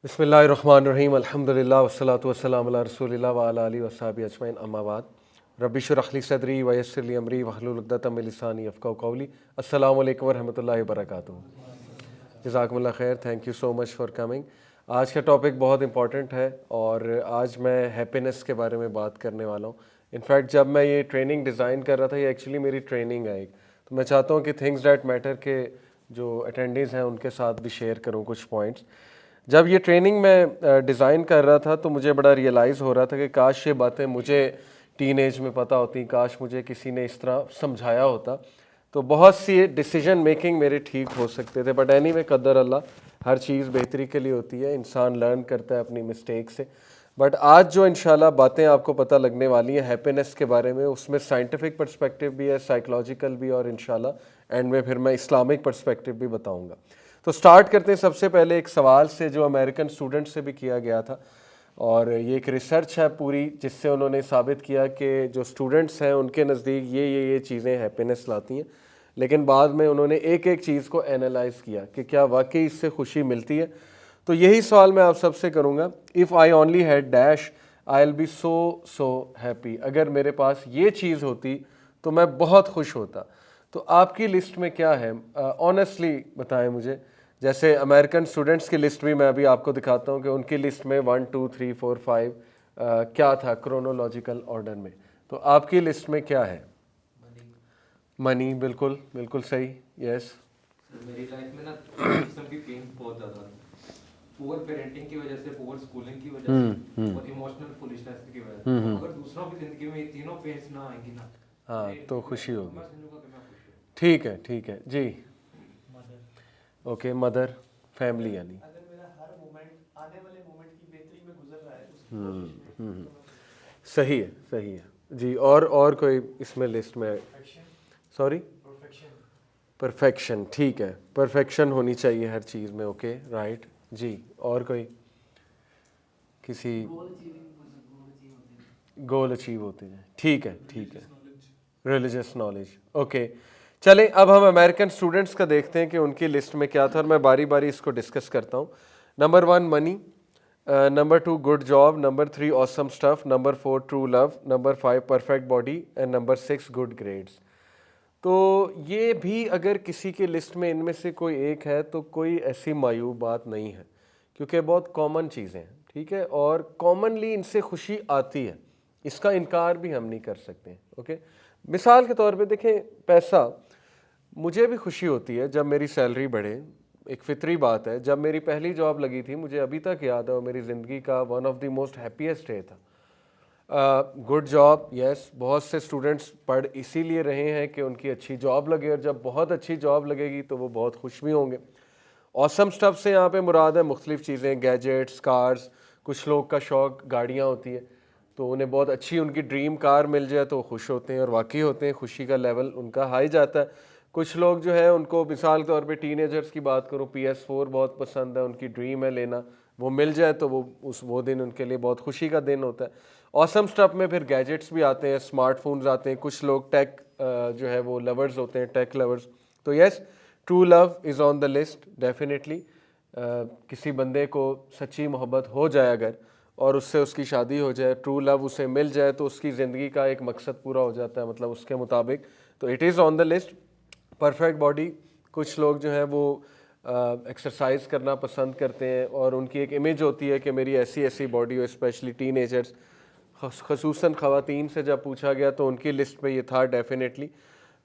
بسم اللہ الرحمن الرحیم الحمدللہ والصلاۃ والسلام علی رسول اللہ وعلی آلہ وصحبہ اجمعین اما بعد رب اشرح لی صدری ویسر لی امری واحلل عقدۃ من لسانی یفقہوا قولی۔ السلام علیکم ورحمۃ اللہ وبرکاتہ۔ جزاکم اللہ خیر، thank you so much for coming. آج کا ٹاپک بہت امپورٹنٹ ہے اور آج میں ہیپینس کے بارے میں بات کرنے والا ہوں۔ انفیکٹ جب میں یہ ٹریننگ ڈیزائن کر رہا تھا، یہ ایکچولی میری ٹریننگ ہے ایک، تو میں چاہتا ہوں کہ تھنگز دیٹ میٹر کے جو اٹینڈیز ہیں ان کے ساتھ بھی شیئر کروں کچھ پوائنٹس۔ جب یہ ٹریننگ میں ڈیزائن کر رہا تھا تو مجھے بڑا ریئلائز ہو رہا تھا کہ کاش یہ باتیں مجھے ٹین ایج میں پتہ ہوتی، کاش مجھے کسی نے اس طرح سمجھایا ہوتا تو بہت سی ڈیسیجن میکنگ میرے ٹھیک ہو سکتے تھے۔ بٹ اینی وے، قدر اللہ، ہر چیز بہتری کے لیے ہوتی ہے، انسان لرن کرتا ہے اپنی مسٹیک سے۔ بٹ آج جو انشاءاللہ باتیں آپ کو پتہ لگنے والی ہیں ہیپینس کے بارے میں، اس میں سائنٹیفک پرسپیکٹیو بھی ہے، سائیکلوجیکل بھی، اور انشاءاللہ اینڈ میں پھر میں اسلامک پرسپیکٹیو بھی بتاؤں گا۔ تو سٹارٹ کرتے ہیں سب سے پہلے ایک سوال سے جو امریکن اسٹوڈنٹ سے بھی کیا گیا تھا، اور یہ ایک ریسرچ ہے پوری جس سے انہوں نے ثابت کیا کہ جو اسٹوڈنٹس ہیں ان کے نزدیک یہ چیزیں ہیپینس لاتی ہیں، لیکن بعد میں انہوں نے ایک ایک چیز کو اینالائز کیا کہ کیا واقعی اس سے خوشی ملتی ہے۔ تو یہی سوال میں آپ سب سے کروں گا، if I only had dash I will be so happy, اگر میرے پاس یہ چیز ہوتی تو میں بہت خوش ہوتا۔ تو آپ کی لسٹ میں کیا ہے؟ آنیسٹلی بتائیں مجھے۔ جیسے امریکن اسٹوڈنٹس کی لسٹ بھی میں ابھی آپ کو دکھاتا ہوں کہ ان کی لسٹ میں 1 2 3 4 5 کیا تھا کرونولوجیکل آرڈر میں۔ تو آپ کی لسٹ میں کیا ہے؟ منی، بالکل بالکل صحیح، یس۔ میری لائف میں نا قسم کی پین بہت زیادہ ہے، پور پیرنٹنگ کی وجہ سے، پور اسکولنگ کی وجہ سے اور ایموشنل فولشنس کی وجہ سے۔ اگر دوسروں کی زندگی میں یہ تینوں پینس نہ آئیں گی نا، ہاں تو خوشی ہوگی۔ میں سمجھوں گا کہ میں خوش ہوں۔ ٹھیک ہے، ٹھیک ہے جی، اوکے، مدر، فیملی یعنی اگر میرا ہر مومنٹ آنے والے مومنٹ کی بہتری میں گزر رہا ہے اس کی کوشش میں، صحیح ہے، صحیح ہے جی۔ اور کوئی اس میں لسٹ میں؟ سوری، پرفیکشن، ٹھیک ہے، پرفیکشن ہونی چاہیے ہر چیز میں، اوکے رائٹ جی۔ اور کوئی کسی گول اچیو ہوتے ہیں، ٹھیک ہے، ٹھیک ہے، ریلیجس نالج، اوکے۔ چلیں اب ہم امریکن اسٹوڈنٹس کا دیکھتے ہیں کہ ان کی لسٹ میں کیا تھا، اور میں باری باری اس کو ڈسکس کرتا ہوں۔ Number 1 money, number 2 good job, number 3 awesome stuff، number 4 true love, number 5 perfect body, and number 6 good grades. تو یہ بھی اگر کسی کی لسٹ میں ان میں سے کوئی ایک ہے تو کوئی ایسی مایوب بات نہیں ہے، کیونکہ بہت کامن چیزیں ہیں، ٹھیک ہے، اور کامنلی ان سے خوشی آتی ہے، اس کا انکار بھی ہم نہیں کر سکتے، اوکے۔ مثال کے طور پہ دیکھیں، پیسہ، مجھے بھی خوشی ہوتی ہے جب میری سیلری بڑھے، ایک فطری بات ہے۔ جب میری پہلی جاب لگی تھی، مجھے ابھی تک یاد ہے، وہ میری زندگی کا one of the most happiest day تھا۔ گڈ جاب، یس، بہت سے اسٹوڈنٹس پڑھ اسی لیے رہے ہیں کہ ان کی اچھی جاب لگے، اور جب بہت اچھی جاب لگے گی تو وہ بہت خوش بھی ہوں گے۔ آسم اسٹف سے یہاں پہ مراد ہے مختلف چیزیں، گیجٹس، کارز، کچھ لوگ کا شوق گاڑیاں ہوتی ہے تو انہیں بہت اچھی ان کی ڈریم کار مل جائے تو وہ خوش ہوتے ہیں، اور واقعی ہوتے ہیں، خوشی کا لیول ان کا ہائی جاتا ہے۔ کچھ لوگ جو ہے ان کو، مثال کے طور پہ ٹین ایجرس کی بات کروں، PS4 بہت پسند ہے، ان کی ڈریم ہے لینا، وہ مل جائے تو وہ دن ان کے لیے بہت خوشی کا دن ہوتا ہے۔ آسم اسٹف میں پھر گیجٹس بھی آتے ہیں، اسمارٹ فونز آتے ہیں، کچھ لوگ ٹیک جو ہے وہ لورز ہوتے ہیں، ٹیک لورز۔ تو yes, true love is on the list definitely. کسی بندے کو سچی محبت ہو جائے اگر، اور اس سے اس کی شادی ہو جائے، ٹرو لو اسے مل جائے تو اس کی زندگی کا ایک مقصد پورا ہو جاتا ہے، مطلب اس کے مطابق، تو it is on the list. Perfect body, کچھ لوگ جو ہیں وہ ایکسرسائز کرنا پسند کرتے ہیں اور ان کی ایک امیج ہوتی ہے کہ میری ایسی باڈی ہو، اسپیشلی ٹین ایجرس، خصوصاً خواتین سے جب پوچھا گیا تو ان کی لسٹ پہ یہ تھا ڈیفینیٹلی۔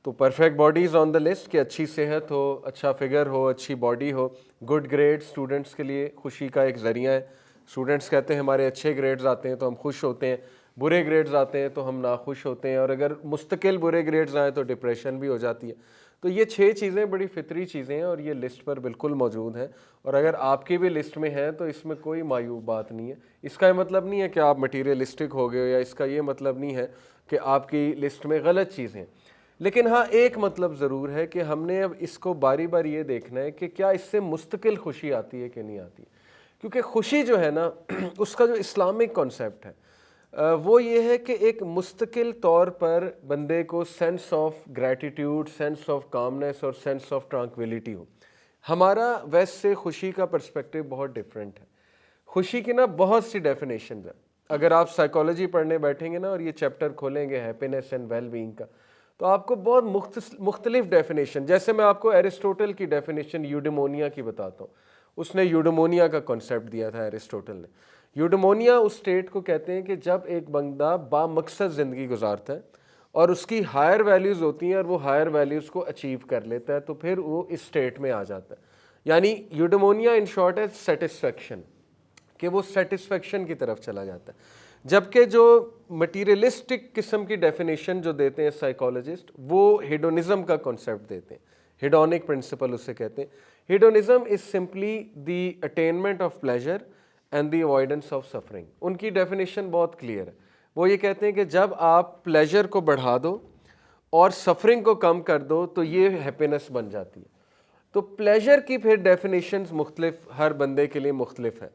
تو perfect body is on the list, کہ اچھی صحت ہو، اچھا فگر ہو، اچھی باڈی ہو۔ گڈ گریڈ اسٹوڈنٹس کے لیے خوشی کا ایک ذریعہ ہے۔ اسٹوڈنٹس کہتے ہیں ہمارے اچھے گریڈز آتے ہیں تو ہم خوش ہوتے ہیں، برے گریڈز آتے ہیں تو ہم ناخوش ہوتے ہیں، اور اگر مستقل برے گریڈز آئیں تو ڈپریشن بھی ہو جاتی ہے۔ تو یہ 6 چیزیں بڑی فطری چیزیں ہیں اور یہ لسٹ پر بالکل موجود ہیں، اور اگر آپ کی بھی لسٹ میں ہیں تو اس میں کوئی مایوب بات نہیں ہے۔ اس کا یہ مطلب نہیں ہے کہ آپ مٹیریلسٹک ہو گئے، یا اس کا یہ مطلب نہیں ہے کہ آپ کی لسٹ میں غلط چیزیں ہیں۔ لیکن ہاں، ایک مطلب ضرور ہے کہ ہم نے اب اس کو باری باری یہ دیکھنا ہے کہ کیا اس سے مستقل خوشی آتی ہے کہ نہیں آتی، کیونکہ خوشی جو ہے نا اس کا جو اسلامک کانسیپٹ ہے وہ یہ ہے کہ ایک مستقل طور پر بندے کو sense of gratitude, sense of calmness اور سینس آف ٹرانکویلٹی ہو۔ ہمارا ویسٹ سے خوشی کا پرسپیکٹیو بہت ڈفرینٹ ہے۔ खुशी की ना बहुत सी डेफिनेशन है। अगर आप साइकोलॉजी पढ़ने बैठेंगे ना और ये चैप्टर खोलेंगे हैप्पीनेस एंड वेल बीइंग का, तो आपको बहुत मुख्तलिफ डेफिनेशन, जैसे मैं आपको एरिस्टोटल की डेफिनेशन यूडेमोनिया की बताता हूँ। उसने यूडेमोनिया का कॉन्सेप्ट दिया था एरिस्टोटल ने। यूडेमोनिया उस स्टेट को कहते हैं कि जब एक बंदा बामकसद ज़िंदगी गुजारता है और उसकी हायर वैल्यूज़ होती हैं और वो हायर वैल्यूज़ को अचीव कर लेता है, तो फिर वो इस स्टेट में आ जाता है। यानी यूडेमोनिया इन शॉर्ट है सेटिस्फेक्शन, कि वो सेटिस्फेक्शन की तरफ चला जाता है। जबकि जो मटीरियलिस्टिक किस्म की डेफिनेशन जो देते हैं साइकोलॉजिस्ट, वो हेडोनिज्म का कॉन्सेप्ट देते हैं। हेडोनिक प्रिंसिपल उसे कहते हैं। Hedonism is simply the attainment of pleasure and the avoidance of suffering. उनकी डेफिनेशन बहुत क्लियर है। वो ये कहते हैं कि जब आप प्लेजर को बढ़ा दो और सफरिंग को कम कर दो तो ये हैप्पीनेस बन जाती है। तो प्लेजर की फिर डेफिनेशंस मुख्तलिफ, हर बंदे के लिए मुख्तलिफ है।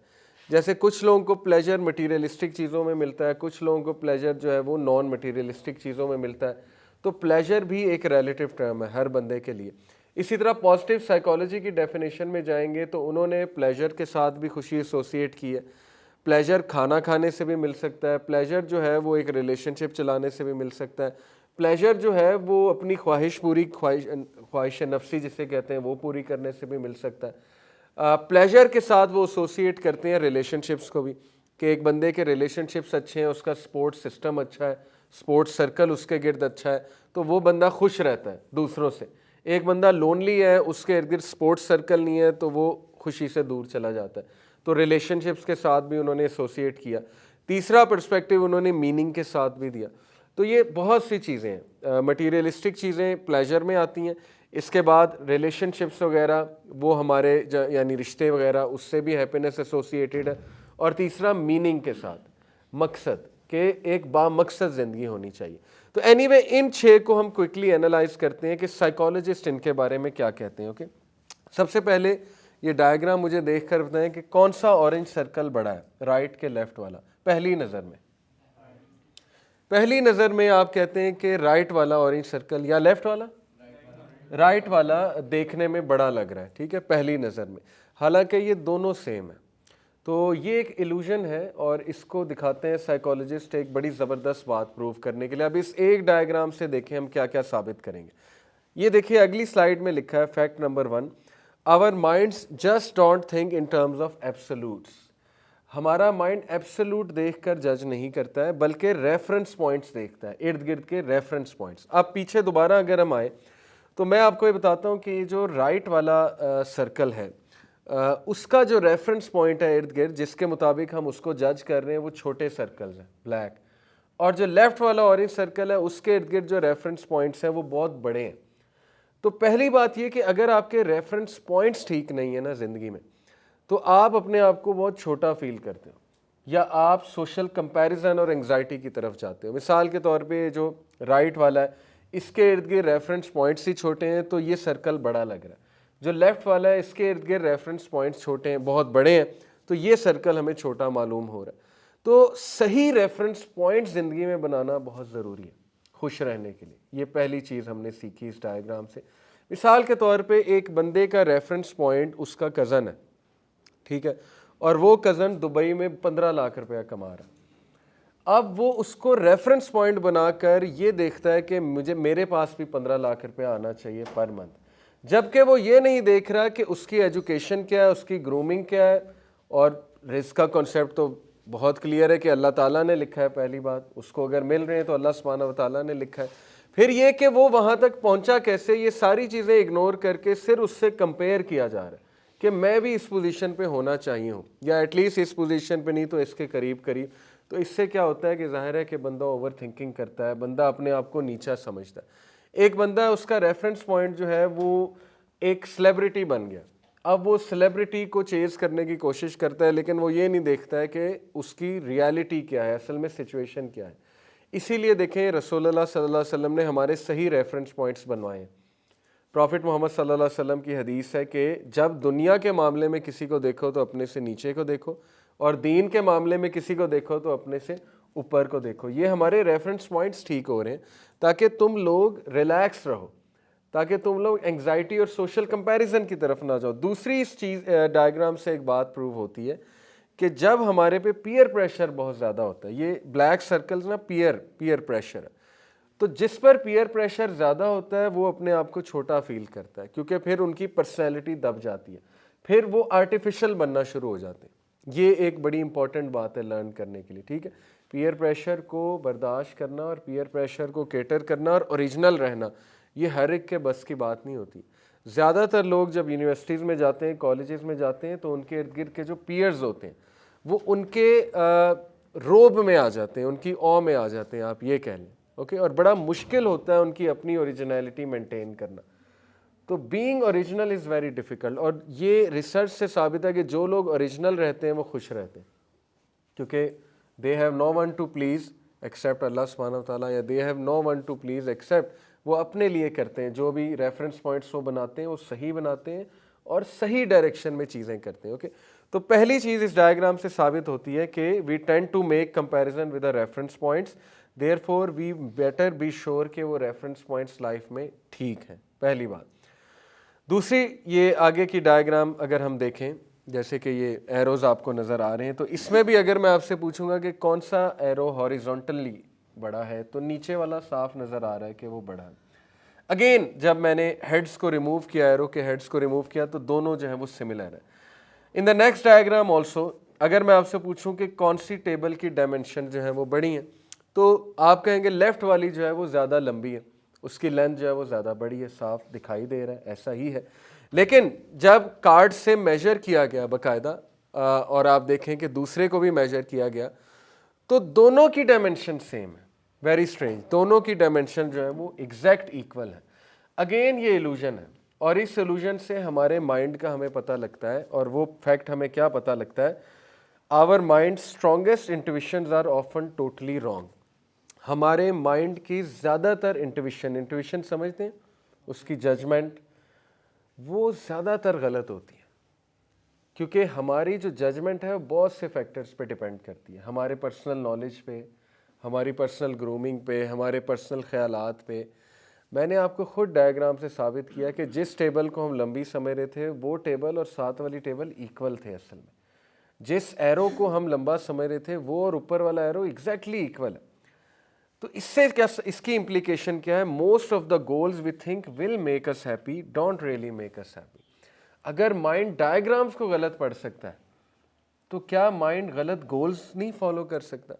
जैसे कुछ लोगों को प्लेजर मटीरियलिस्टिक चीज़ों में मिलता है, कुछ लोगों को प्लेजर जो है वो नॉन मटीरियलिस्टिक चीज़ों में मिलता है। तो प्लेजर भी एक रिलेटिव टर्म है हर बंदे के लिए। इसी तरह पॉजिटिव साइकोलॉजी की डेफिनेशन में जाएंगे तो उन्होंने प्लेजर के साथ भी खुशी एसोसिएट की है। प्लेजर खाना खाने से भी मिल सकता है, प्लेजर जो है वो एक रिलेशनशिप चलाने से भी मिल सकता है, प्लेजर जो है वो अपनी ख्वाहिश नफ्सी जिसे कहते हैं वो पूरी करने से भी मिल सकता है। प्लेजर के साथ वो एसोसिएट करते हैं रिलेशनशिप्स को भी, कि एक बंदे के रिलेशनशिप्स अच्छे हैं, उसका स्पोर्ट्स सिस्टम अच्छा है, स्पोर्ट्स सर्कल उसके गिर्द अच्छा है, तो वो बंदा खुश रहता है दूसरों से। एक बंदा लोनली है, उसके इर्द गिर्द स्पोर्ट्स सर्कल नहीं है, तो वो खुशी से दूर चला जाता है। तो रिलेशनशिप्स के साथ भी उन्होंने एसोसिएट किया। तीसरा पर्सपेक्टिव उन्होंने मीनिंग के साथ भी दिया। तो ये बहुत सी चीज़ें हैं, मटीरियलिस्टिक चीज़ें प्लेजर में आती हैं। इसके बाद रिलेशनशिप्स वगैरह वो हमारे यानी रिश्ते वगैरह, उससे भी हैप्पीनेस एसोसिएटेड है। और तीसरा मीनिंग के साथ, मकसद के एक बामकसद ज़िंदगी होनी चाहिए। तो एनीवे इन 6 को हम क्विकली एनालाइज करते हैं कि साइकोलॉजिस्ट इनके बारे में क्या कहते हैं। ओके, सबसे पहले ये डायग्राम मुझे देखकर बताएं कि कौन सा ऑरेंज सर्कल बड़ा है, राइट के लेफ्ट वाला। पहली नज़र में आप कहते हैं कि राइट वाला ऑरेंज सर्कल या लेफ्ट वाला, राइट वाला देखने में बड़ा लग रहा है, ठीक है, पहली नज़र में। हालांकि ये दोनों सेम है। तो ये एक इल्यूजन है और इसको दिखाते हैं साइकोलॉजिस्ट एक बड़ी ज़बरदस्त बात प्रूव करने के लिए। अब इस एक डायग्राम से देखें हम क्या क्या साबित करेंगे। ये देखिए अगली स्लाइड में लिखा है fact number 1, our minds just don't think in terms of absolutes. हमारा माइंड एब्सोल्यूट देखकर जज नहीं करता है, बल्कि रेफरेंस पॉइंट्स देखता है, इर्द गिर्द के रेफरेंस पॉइंट्स। अब पीछे दोबारा अगर हम आए तो मैं आपको ये बताता हूँ कि जो राइट वाला सर्कल है, उसका जो रेफरेंस पॉइंट है इर्द गिर्द, जिसके मुताबिक हम उसको जज कर रहे हैं, वो छोटे सर्कल्स हैं, ब्लैक। और जो लेफ्ट वाला ऑरेंज सर्कल है, उसके इर्द गिर्द जो रेफरेंस पॉइंट्स हैं वो बहुत बड़े हैं। तो पहली बात ये कि अगर आपके रेफरेंस पॉइंट्स ठीक नहीं है ना ज़िंदगी में, तो आप अपने आप को बहुत छोटा फील करते हो, या आप सोशल कंपैरिजन और एंग्जाइटी की तरफ जाते हो। मिसाल के तौर पे जो राइट वाला है, इसके इर्द गिर्द रेफरेंस पॉइंट्स ही छोटे हैं, तो ये सर्कल बड़ा लग रहा है। जो लेफ़्ट वाला है, इसके इर्द गिर्द रेफरेंस पॉइंट्स छोटे हैं, बहुत बड़े हैं, तो ये सर्कल हमें छोटा मालूम हो रहा है। तो सही रेफरेंस पॉइंट ज़िंदगी में बनाना बहुत ज़रूरी है खुश रहने के लिए। ये पहली चीज़ हमने सीखी इस डायग्राम से। मिसाल के तौर पे एक बंदे का रेफरेंस पॉइंट उसका कज़न है, ठीक है, और वो कज़न दुबई में 15 लाख रुपया कमा रहा है। अब वो उसको रेफरेंस पॉइंट बनाकर ये देखता है कि मेरे पास भी 15 लाख रुपया आना चाहिए पर मंथ, जबकि वो ये नहीं देख रहा कि उसकी एजुकेशन क्या है, उसकी ग्रूमिंग क्या है। और रिस्क का कॉन्सेप्ट तो बहुत क्लियर है कि अल्लाह ताला ने लिखा है, पहली बात, उसको अगर मिल रहे हैं तो अल्लाह सुब्हानहू व तआला ने लिखा है। फिर ये कि वो वहाँ तक पहुँचा कैसे, ये सारी चीज़ें इग्नोर करके सिर्फ उससे कंपेयर किया जा रहा है कि मैं भी इस पोजीशन पे होना चाहिए हूँ, या एटलीस्ट इस पोजीशन पे नहीं तो इसके करीब करीब। तो इससे क्या होता है कि ज़ाहिर है कि बंदा ओवर थिंकिंग करता है, बंदा अपने आप को नीचा समझता है। एक बंदा है, उसका रेफरेंस पॉइंट जो है वो एक सेलिब्रिटी बन गया। अब वो सेलिब्रिटी को चेज़ करने की कोशिश करता है, लेकिन वो ये नहीं देखता है कि उसकी रियलिटी क्या है, असल में सिचुएशन क्या है। इसीलिए देखें रसूलुल्लाह सल्लल्लाहु अलैहि वसल्लम ने हमारे सही रेफरेंस पॉइंट्स बनवाए हैं। प्रॉफिट मोहम्मद सल्लल्लाहु अलैहि वसल्लम की हदीस है कि जब दुनिया के मामले में किसी को देखो तो अपने से नीचे को देखो, और दीन के मामले में किसी को देखो तो अपने से ऊपर को देखो। ये हमारे रेफरेंस पॉइंट्स ठीक हो रहे हैं ताकि तुम लोग रिलैक्स रहो, ताकि तुम लोग एंग्जाइटी और सोशल कंपैरिजन की तरफ ना जाओ। दूसरी इस चीज़ डायग्राम से एक बात प्रूव होती है کہ جب ہمارے پہ پیئر پریشر بہت زیادہ ہوتا ہے, یہ بلیک سرکلز نا پیئر پریشر ہے, تو جس پر پیئر پریشر زیادہ ہوتا ہے وہ اپنے آپ کو چھوٹا فیل کرتا ہے, کیونکہ پھر ان کی پرسنالٹی دب جاتی ہے, پھر وہ آرٹیفیشل بننا شروع ہو جاتے ہیں. یہ ایک بڑی امپورٹنٹ بات ہے لرن کرنے کے لیے, ٹھیک ہے. پیئر پریشر کو برداشت کرنا اور پیئر پریشر کو کیٹر کرنا اور اوریجنل رہنا, یہ ہر ایک کے بس کی بات نہیں ہوتی. زیادہ تر لوگ جب یونیورسٹیز میں جاتے ہیں, کالجز میں جاتے ہیں, تو ان کے ارد گرد کے جو پیئرز ہوتے ہیں وہ ان کے روب میں آ جاتے ہیں, ان کی او میں آ جاتے ہیں, آپ یہ کہہ لیں, اوکے. اور بڑا مشکل ہوتا ہے ان کی اپنی اوریجنلٹی مینٹین کرنا. تو being original is very difficult, اور یہ ریسرچ سے ثابت ہے کہ جو لوگ اوریجنل رہتے ہیں وہ خوش رہتے ہیں, کیونکہ they have no one to please except Allah سبحانہ و تعالیٰ, یا they have no one to please except, وہ اپنے لیے کرتے ہیں, جو بھی ریفرنس پوائنٹس وہ بناتے ہیں وہ صحیح بناتے ہیں اور صحیح ڈائریکشن میں چیزیں کرتے ہیں, اوکے. تو پہلی چیز اس ڈائیگرام سے ثابت ہوتی ہے کہ we tend to make comparison with the reference points, therefore we better be sure کہ وہ ریفرنس پوائنٹس لائف میں ٹھیک ہیں, پہلی بات. دوسری, یہ آگے کی ڈائیگرام اگر ہم دیکھیں, جیسے کہ یہ ایروز آپ کو نظر آ رہے ہیں, تو اس میں بھی اگر میں آپ سے پوچھوں گا کہ کون سا ایرو ہاریزونٹلی بڑا ہے, تو نیچے والا صاف نظر آ رہا ہے کہ وہ بڑا ہے. اگین جب میں نے ہیڈز کو ریموو کیا, ایرو کے ہیڈز کو ریموو کیا, تو دونوں جو ہیں وہ سملر ہیں. ان دا نیکسٹ ڈائیگرام آلسو اگر میں آپ سے پوچھوں کہ کون سی ٹیبل کی ڈائمینشن جو ہے وہ بڑی ہیں, تو آپ کہیں گے لیفٹ والی جو ہے وہ زیادہ لمبی ہے, اس کی لینتھ جو ہے وہ زیادہ بڑی ہے, صاف دکھائی دے رہا ہے, ایسا ہی ہے. لیکن جب کارڈ سے میجر کیا گیا باقاعدہ, اور آپ دیکھیں کہ دوسرے کو بھی میجر کیا گیا, تو دونوں کی ڈائمینشن سیم ہے. ویری اسٹرینج, دونوں کی ڈائمینشن جو ہے وہ ایگزیکٹ ایکول ہے. اگین یہ ایلوژن ہے, اور اس ایلوژن سے ہمارے مائنڈ کا ہمیں پتہ لگتا ہے, اور وہ فیکٹ ہمیں کیا پتہ لگتا ہے, our mind strongest intuitions are often totally wrong. ہمارے مائنڈ کی زیادہ تر انٹویشن سمجھتے ہیں, اس کی ججمنٹ, وہ زیادہ تر غلط ہوتی ہے, کیونکہ ہماری جو ججمنٹ ہے وہ بہت سے فیکٹرز پہ ڈیپینڈ کرتی ہے, ہمارے پرسنل نالج پہ, ہماری پرسنل گرومنگ پہ, ہمارے پرسنل خیالات پہ. میں نے آپ کو خود ڈائیگرام سے ثابت کیا کہ جس ٹیبل کو ہم لمبی سمجھ رہے تھے وہ ٹیبل اور ساتھ والی ٹیبل ایکول تھے اصل میں. جس ایرو کو ہم لمبا سمجھ رہے تھے وہ اور اوپر والا ایرو ایگزیکٹلی ایکول ہے. تو اس سے کیا, اس کی امپلیکیشن کیا ہے, most of the goals we think will make us happy don't really make us happy. اگر مائنڈ ڈائیگرامس کو غلط پڑھ سکتا ہے, تو کیا مائنڈ غلط گولز نہیں فالو کر سکتا؟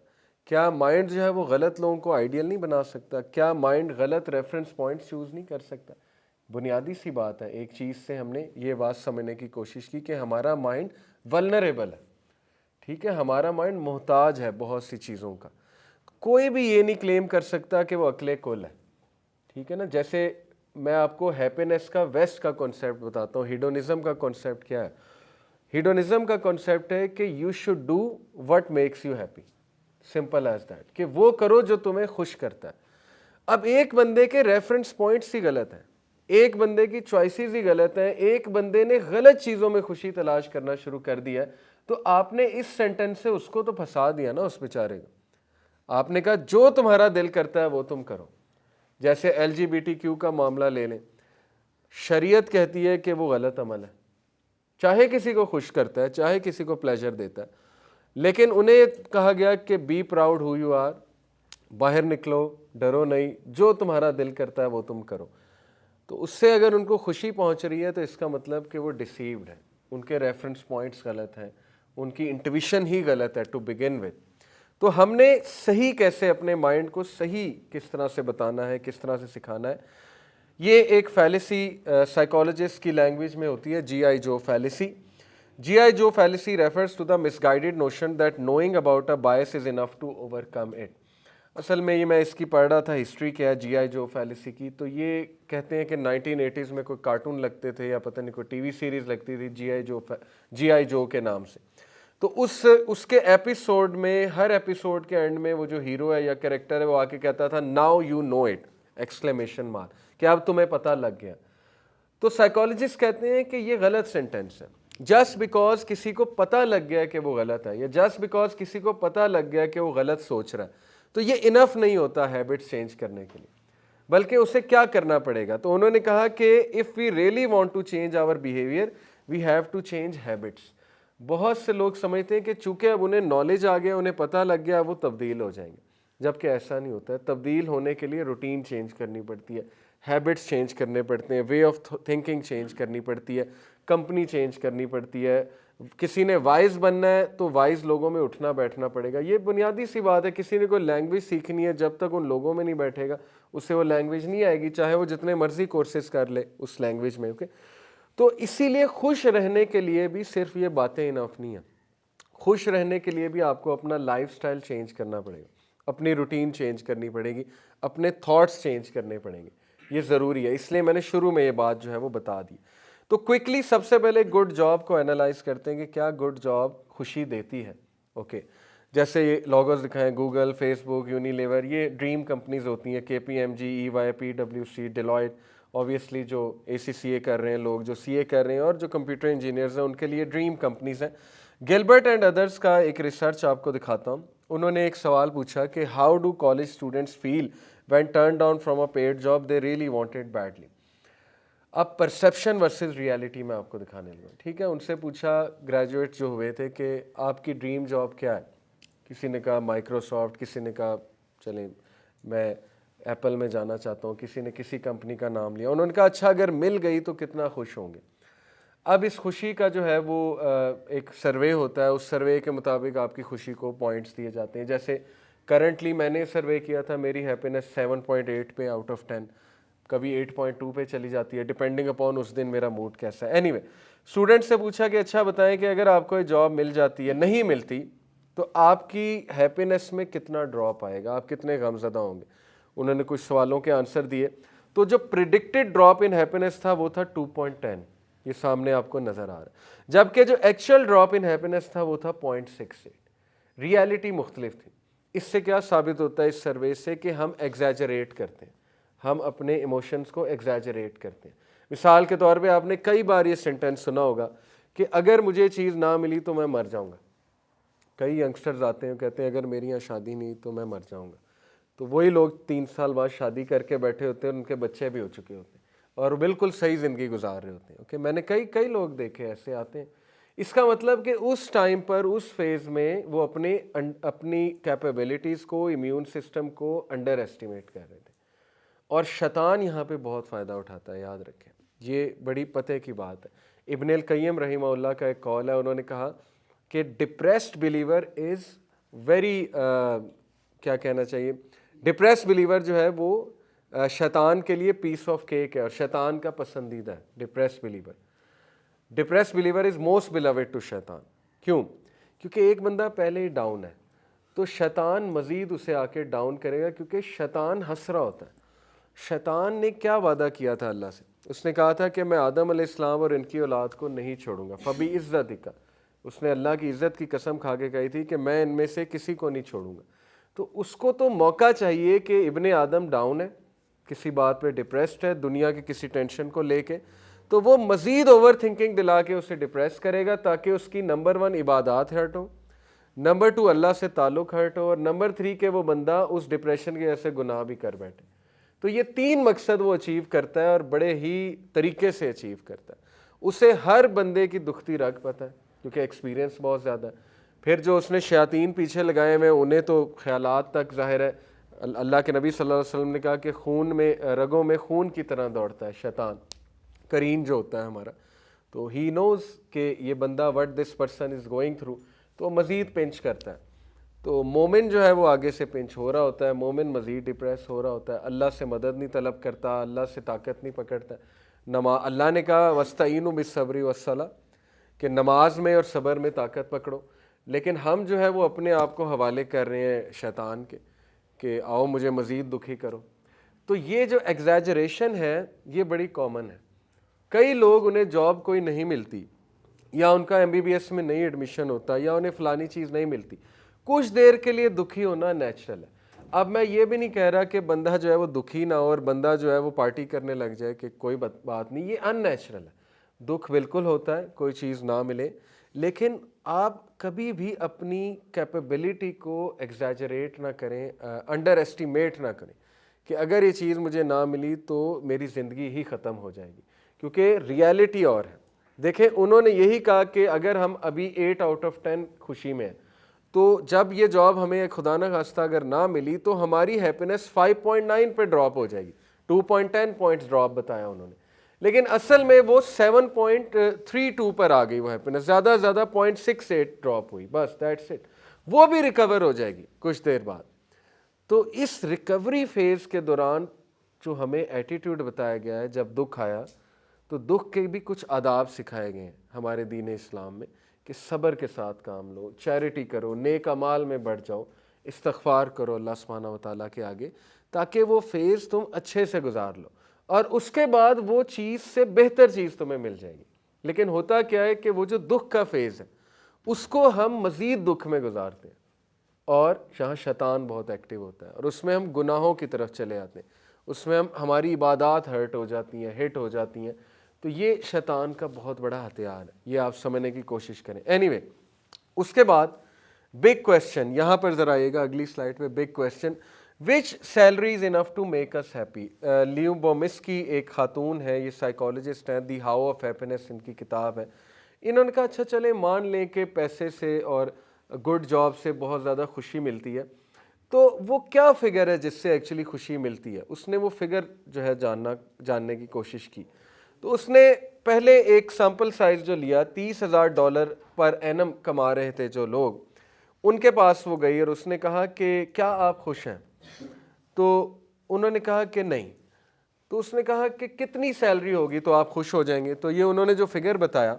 کیا مائنڈ جو ہے وہ غلط لوگوں کو آئیڈیل نہیں بنا سکتا؟ کیا مائنڈ غلط ریفرنس پوائنٹس چوز نہیں کر سکتا؟ بنیادی سی بات ہے, ایک چیز سے ہم نے یہ بات سمجھنے کی کوشش کی کہ ہمارا مائنڈ ولنریبل ہے, ٹھیک ہے, ہمارا مائنڈ محتاج ہے بہت سی چیزوں کا. کوئی بھی یہ نہیں کلیم کر سکتا کہ وہ عقل کل ہے, ٹھیک ہے نا. جیسے میں آپ کو ہیپینس کا ویسٹ کا کانسیپٹ بتاتا ہوں. ہیڈونزم کا کانسیپٹ کیا ہے؟ ہیڈونزم کا کانسیپٹ ہے کہ you should do what makes you happy, simple as that, کہ وہ کرو جو تمہیں خوش کرتا ہے. اب ایک بندے کے ریفرنس پوائنٹس ہی غلط ہیں, ایک بندے کی چوائسیز ہی غلط ہیں, ایک بندے نے غلط چیزوں میں خوشی تلاش کرنا شروع کر دیا, تو آپ نے اس سینٹنس سے اس کو تو پھنسا دیا نا, اس بیچارے کو. آپ نے کہا جو تمہارا دل کرتا ہے وہ تم کرو. جیسے LGBTQ کا معاملہ لے لیں, شریعت کہتی ہے کہ وہ غلط عمل ہے, چاہے کسی کو خوش کرتا ہے, چاہے کسی کو پلیجر دیتا ہے, لیکن انہیں کہا گیا کہ be proud who you are, باہر نکلو, ڈرو نہیں, جو تمہارا دل کرتا ہے وہ تم کرو. تو اس سے اگر ان کو خوشی پہنچ رہی ہے تو اس کا مطلب کہ وہ ڈیسیوڈ ہیں, ان کے ریفرنس پوائنٹس غلط ہیں, ان کی انٹویشن ہی غلط ہے ٹو بگن وتھ. تو ہم نے صحیح کیسے اپنے مائنڈ کو صحیح کس طرح سے بتانا ہے, کس طرح سے سکھانا ہے, یہ ایک فیلیسی سائیکالوجسٹ کی لینگویج میں ہوتی ہے, G.I. Joe fallacy. G.I. Joe fallacy refers to the misguided notion that knowing about a bias is enough to overcome it. اصل میں یہ میں اس کی پڑھ رہا تھا, ہسٹری کیا ہے G.I. جو فیلیسی کی, تو یہ کہتے ہیں کہ 1980s میں کوئی کارٹون لگتے تھے یا پتہ نہیں کوئی ٹی وی سیریز لگتی تھی G.I. جو کے نام سے. تو اس کے ایپیسوڈ میں, ہر ایپیسوڈ کے اینڈ میں وہ جو ہیرو ہے یا کریکٹر ہے وہ آ کے کہتا تھا now you know it, exclamation mark, کہ اب تمہیں پتہ لگ گیا. تو سائیکالوجسٹ کہتے ہیں کہ یہ غلط سینٹینس ہے. جسٹ بیکاز کسی کو پتہ لگ گیا کہ وہ غلط ہے, یا جسٹ بیکاز کسی کو پتہ لگ گیا کہ وہ غلط سوچ رہا ہے, تو یہ انف نہیں ہوتا ہیبٹ چینج کرنے کے لیے, بلکہ اسے کیا کرنا پڑے گا. تو انہوں نے کہا کہ if we really want to change our behaviour we have to change habits. बहुत से लोग समझते हैं कि चूंकि अब उन्हें नॉलेज आ गया, उन्हें पता लग गया, वो तब्दील हो जाएंगे, जबकि ऐसा नहीं होता है। तब्दील होने के लिए रूटीन चेंज करनी पड़ती है, हैबिट्स चेंज करने पड़ते हैं, वे ऑफ थिंकिंग चेंज करनी पड़ती है, कंपनी चेंज करनी पड़ती है। किसी ने वाइज बनना है तो वाइज लोगों में उठना बैठना पड़ेगा। ये बुनियादी सी बात है। किसी ने कोई लैंग्वेज सीखनी है, जब तक उन लोगों में नहीं बैठेगा उससे वो लैंग्वेज नहीं आएगी, चाहे वो जितने मर्जी कोर्सेज कर ले उस लैंग्वेज में। ओके, तो इसीलिए खुश रहने के लिए भी सिर्फ ये बातें इनफ नहीं है। खुश रहने के लिए भी आपको अपना लाइफस्टाइल चेंज करना पड़ेगा, अपनी रूटीन चेंज करनी पड़ेगी, अपने थॉट्स चेंज करने पड़ेंगे। ये ज़रूरी है, इसलिए मैंने शुरू में ये बात जो है वो बता दी। तो क्विकली सबसे पहले गुड जॉब को एनालाइज करते हैं कि क्या गुड जॉब खुशी देती है। ओके, जैसे ये लॉगोस दिखाएं, गूगल, फेसबुक, यूनिलीवर, ये ड्रीम कंपनीज होती हैं। KPMG, EY, PwC, Deloitte, obviously जो ACCA कर रहे हैं लोग, जो CA कर रहे हैं, और जो कंप्यूटर इंजीनियर्स हैं, उनके लिए ड्रीम कंपनीज हैं। गिलबर्ट एंड अदर्स का एक रिसर्च आपको दिखाता हूँ। उन्होंने एक सवाल पूछा कि how do college students feel when turn down from a paid job they really wanted badly. अब परसेप्शन वर्सेस रियलिटी में आपको दिखाने लगा। ठीक है, उनसे पूछा ग्रेजुएट जो हुए थे कि आपकी ड्रीम जॉब क्या है। किसी ने कहा माइक्रोसॉफ्ट, किसी ने कहा चलें मैं एप्पल में जाना चाहता हूँ, किसी ने किसी कंपनी का नाम लिया। उन्होंने कहा अच्छा अगर मिल गई तो कितना खुश होंगे। अब इस खुशी का जो है वो एक सर्वे होता है, उस सर्वे के मुताबिक आपकी खुशी को पॉइंट्स दिए जाते हैं। जैसे करंटली मैंने सर्वे किया था, मेरी हैप्पीनेस 7.8 पे आउट ऑफ 10, कभी 8.2 पे चली जाती है, डिपेंडिंग अपॉन उस दिन मेरा मूड कैसा है। एनीवे, स्टूडेंट से पूछा कि अच्छा बताएं कि अगर आपको ये जॉब मिल जाती है, नहीं मिलती, तो आपकी हैप्पीनेस में कितना ड्रॉप आएगा, आप कितने गमज़दा होंगे। उन्होंने कुछ सवालों के आंसर दिए, तो जो प्रिडिक्टेड ड्रॉप इन हैप्पीनेस था वो था 2.10, ये सामने आपको नज़र आ रहा है, जबकि जो एक्चुअल ड्रॉप इन हैप्पीनेस था वो था 0.68। रियलिटी मुख्तलिफ थी। इससे क्या साबित होता है इस सर्वे से कि हम एग्जैजरेट करते हैं, हम अपने इमोशंस को एग्जैजरेट करते हैं। मिसाल के तौर पे आपने कई बार ये सेंटेंस सुना होगा कि अगर मुझे चीज़ ना मिली तो मैं मर जाऊंगा। कई यंगस्टर्स आते हैं कहते हैं अगर मेरी यहाँ शादी नहीं तो मैं मर जाऊंगा। तो वही लोग 3 साल बाद शादी करके बैठे होते हैं, उनके बच्चे भी हो चुके होते हैं और बिल्कुल सही ज़िंदगी गुजार रहे होते हैं। ओके, मैंने कई लोग देखे ऐसे आते हैं। इसका मतलब कि उस टाइम पर, उस फेज़ में वो अपनी कैपेबिलिटीज़ को, इम्यून सिस्टम को अंडर एस्टिमेट कर रहे थे। और शैतान यहाँ पे बहुत फ़ायदा उठाता है, याद रखें, ये बड़ी पते की बात है। इब्न अल क़य्यिम रहमहुल्लाह का एक कौल है, उन्होंने कहा कि डिप्रेस्ड बिलीवर इज़ वेरी, क्या कहना चाहिए, डिप्रेस्ड बिलीवर जो है वो शैतान के लिए पीस ऑफ केक है और शैतान का पसंदीदा है। Depressed believer is most beloved to शैतान। क्यों? क्योंकि एक बंदा पहले ही डाउन है तो शैतान मज़ीद उसे आके डाउन करेगा, क्योंकि शैतान हंस रहा होता है। शैतान ने क्या वादा किया था अल्लाह से? उसने कहा था कि मैं आदम अलैहिस्सलाम और इनकी औलाद को नहीं छोड़ूंगा, फबी इज़्ज़तिका। उसने अल्लाह की इज़्ज़त की कसम खा के कही थी कि मैं इनमें से किसी को नहीं छोड़ूंगा। तो उसको तो मौका चाहिए कि इब्ने आदम डाउन है, किसी बात पे डिप्रेस्ड है, दुनिया की किसी टेंशन को लेके, तो वो मज़ीद ओवर थिंकिंग दिला के उसे डिप्रेस करेगा ताकि उसकी नंबर 1 इबादत हर्ट हो, नंबर 2 अल्लाह से ताल्लुक़ हर्ट हो, और नंबर 3 के वो बंदा उस डिप्रेशन के ऐसे गुनाह भी कर बैठे। तो ये 3 मकसद वो अचीव करता है और बड़े ही तरीके से अचीव करता है। उसे हर बंदे की दुखती रग पता है क्योंकि एक्सपीरियंस बहुत ज़्यादा है। फिर जो उसने शयातीन पीछे लगाए हुए उन्हें तो ख्यालात तक ज़ाहिर है। अल्लाह के नबी सल्लल्लाहु अलैहि वसल्लम ने कहा कि खून में, रगों में खून की तरह दौड़ता है शैतान, करीन जो होता है हमारा। तो ही नोज़ कि ये बंदा what this person is going through, तो मज़ीद पिंच करता है। तो मोमिन जो है वो आगे से पिंच हो रहा होता है, मोमिन मज़ीद डिप्रेस हो रहा होता है, अल्लाह से मदद नहीं तलब करता, अल्लाह से ताकत नहीं पकड़ता। अल्लाह ने कहा वस्तईनु बिस्सब्रि वस्सला, कि नमाज में और सब्र में ताकत पकड़ो, लेकिन हम जो है वो अपने आप को हवाले कर रहे हैं शैतान के कि आओ मुझे मज़ीद दुखी करो। तो ये जो एग्जैजरेशन है ये बड़ी कॉमन है। कई लोग, उन्हें जॉब कोई नहीं मिलती, या उनका MBBS में नहीं एडमिशन होता, या उन्हें फ़लानी चीज़ नहीं मिलती, कुछ देर के लिए दुखी होना नेचुरल है। अब मैं ये भी नहीं कह रहा कि बंदा जो है वो दुखी ना हो और बंदा जो है वो पार्टी करने लग जाए कि कोई बात नहीं, ये अननेचुरल है। दुख बिल्कुल होता है कोई चीज़ ना मिले, लेकिन आप कभी भी अपनी कैपेबिलिटी को एग्जैजरेट ना करें, अंडर एस्टिमेट ना करें कि अगर ये चीज़ मुझे ना मिली तो मेरी ज़िंदगी ही ख़त्म हो जाएगी, क्योंकि रियलिटी और है। دیکھیں انہوں نے یہی کہا کہ اگر ہم ابھی 8 آؤٹ آف 10 خوشی میں ہیں تو جب یہ جاب ہمیں خدا نہ خواستہ اگر نہ ملی تو ہماری ہیپینس 5.9 پہ ڈراپ ہو جائے گی. 2.10 پوائنٹس ڈراپ بتایا انہوں نے, لیکن اصل میں وہ 7.32 پر آ گئی وہ ہیپینس, زیادہ سے زیادہ 0.68 ڈراپ ہوئی, بس دیٹس اٹ. وہ بھی ریکور ہو جائے گی کچھ دیر بعد. تو اس ریکوری فیز کے دوران جو ہمیں ایٹیٹیوڈ بتایا گیا ہے, جب دکھ آیا تو دکھ کے بھی کچھ آداب سکھائے گئے ہیں ہمارے دین اسلام میں کہ صبر کے ساتھ کام لو, چیریٹی کرو, نیک اعمال میں بڑھ جاؤ, استغفار کرو اللہ سبحانہ و تعالیٰ کے آگے, تاکہ وہ فیز تم اچھے سے گزار لو اور اس کے بعد وہ چیز سے بہتر چیز تمہیں مل جائے گی. لیکن ہوتا کیا ہے کہ وہ جو دکھ کا فیز ہے اس کو ہم مزید دکھ میں گزارتے ہیں, اور جہاں شیطان بہت ایکٹیو ہوتا ہے اور اس میں ہم گناہوں کی طرف چلے جاتے ہیں, اس میں ہماری عبادات ہرٹ ہو جاتی ہیں, ہٹ ہو جاتی ہیں. تو یہ شیطان کا بہت بڑا ہتھیار ہے, یہ آپ سمجھنے کی کوشش کریں. اینی اس کے بعد بگ کویسچن, یہاں پر ذرا آئیے گا اگلی سلائڈ پہ. Big question, which salary is enough to make us happy. Lyubomirsky ایک خاتون ہے, یہ سائیکالوجسٹ ہیں, دی ہاؤ آف ہیپینس ان کی کتاب ہے. انہوں نے کہا اچھا چلیں مان لیں کہ پیسے سے اور گڈ جاب سے بہت زیادہ خوشی ملتی ہے, تو وہ کیا فگر ہے جس سے ایکچولی خوشی ملتی ہے. اس نے وہ فگر جو ہے جاننے کی کوشش کی. تو اس نے پہلے ایک سیمپل سائز جو لیا, $30,000 پر اینم کما رہے تھے جو لوگ, ان کے پاس وہ گئی اور اس نے کہا کہ کیا آپ خوش ہیں؟ تو انہوں نے کہا کہ نہیں. تو اس نے کہا کہ کتنی سیلری ہوگی تو آپ خوش ہو جائیں گے؟ تو یہ انہوں نے جو فگر بتایا,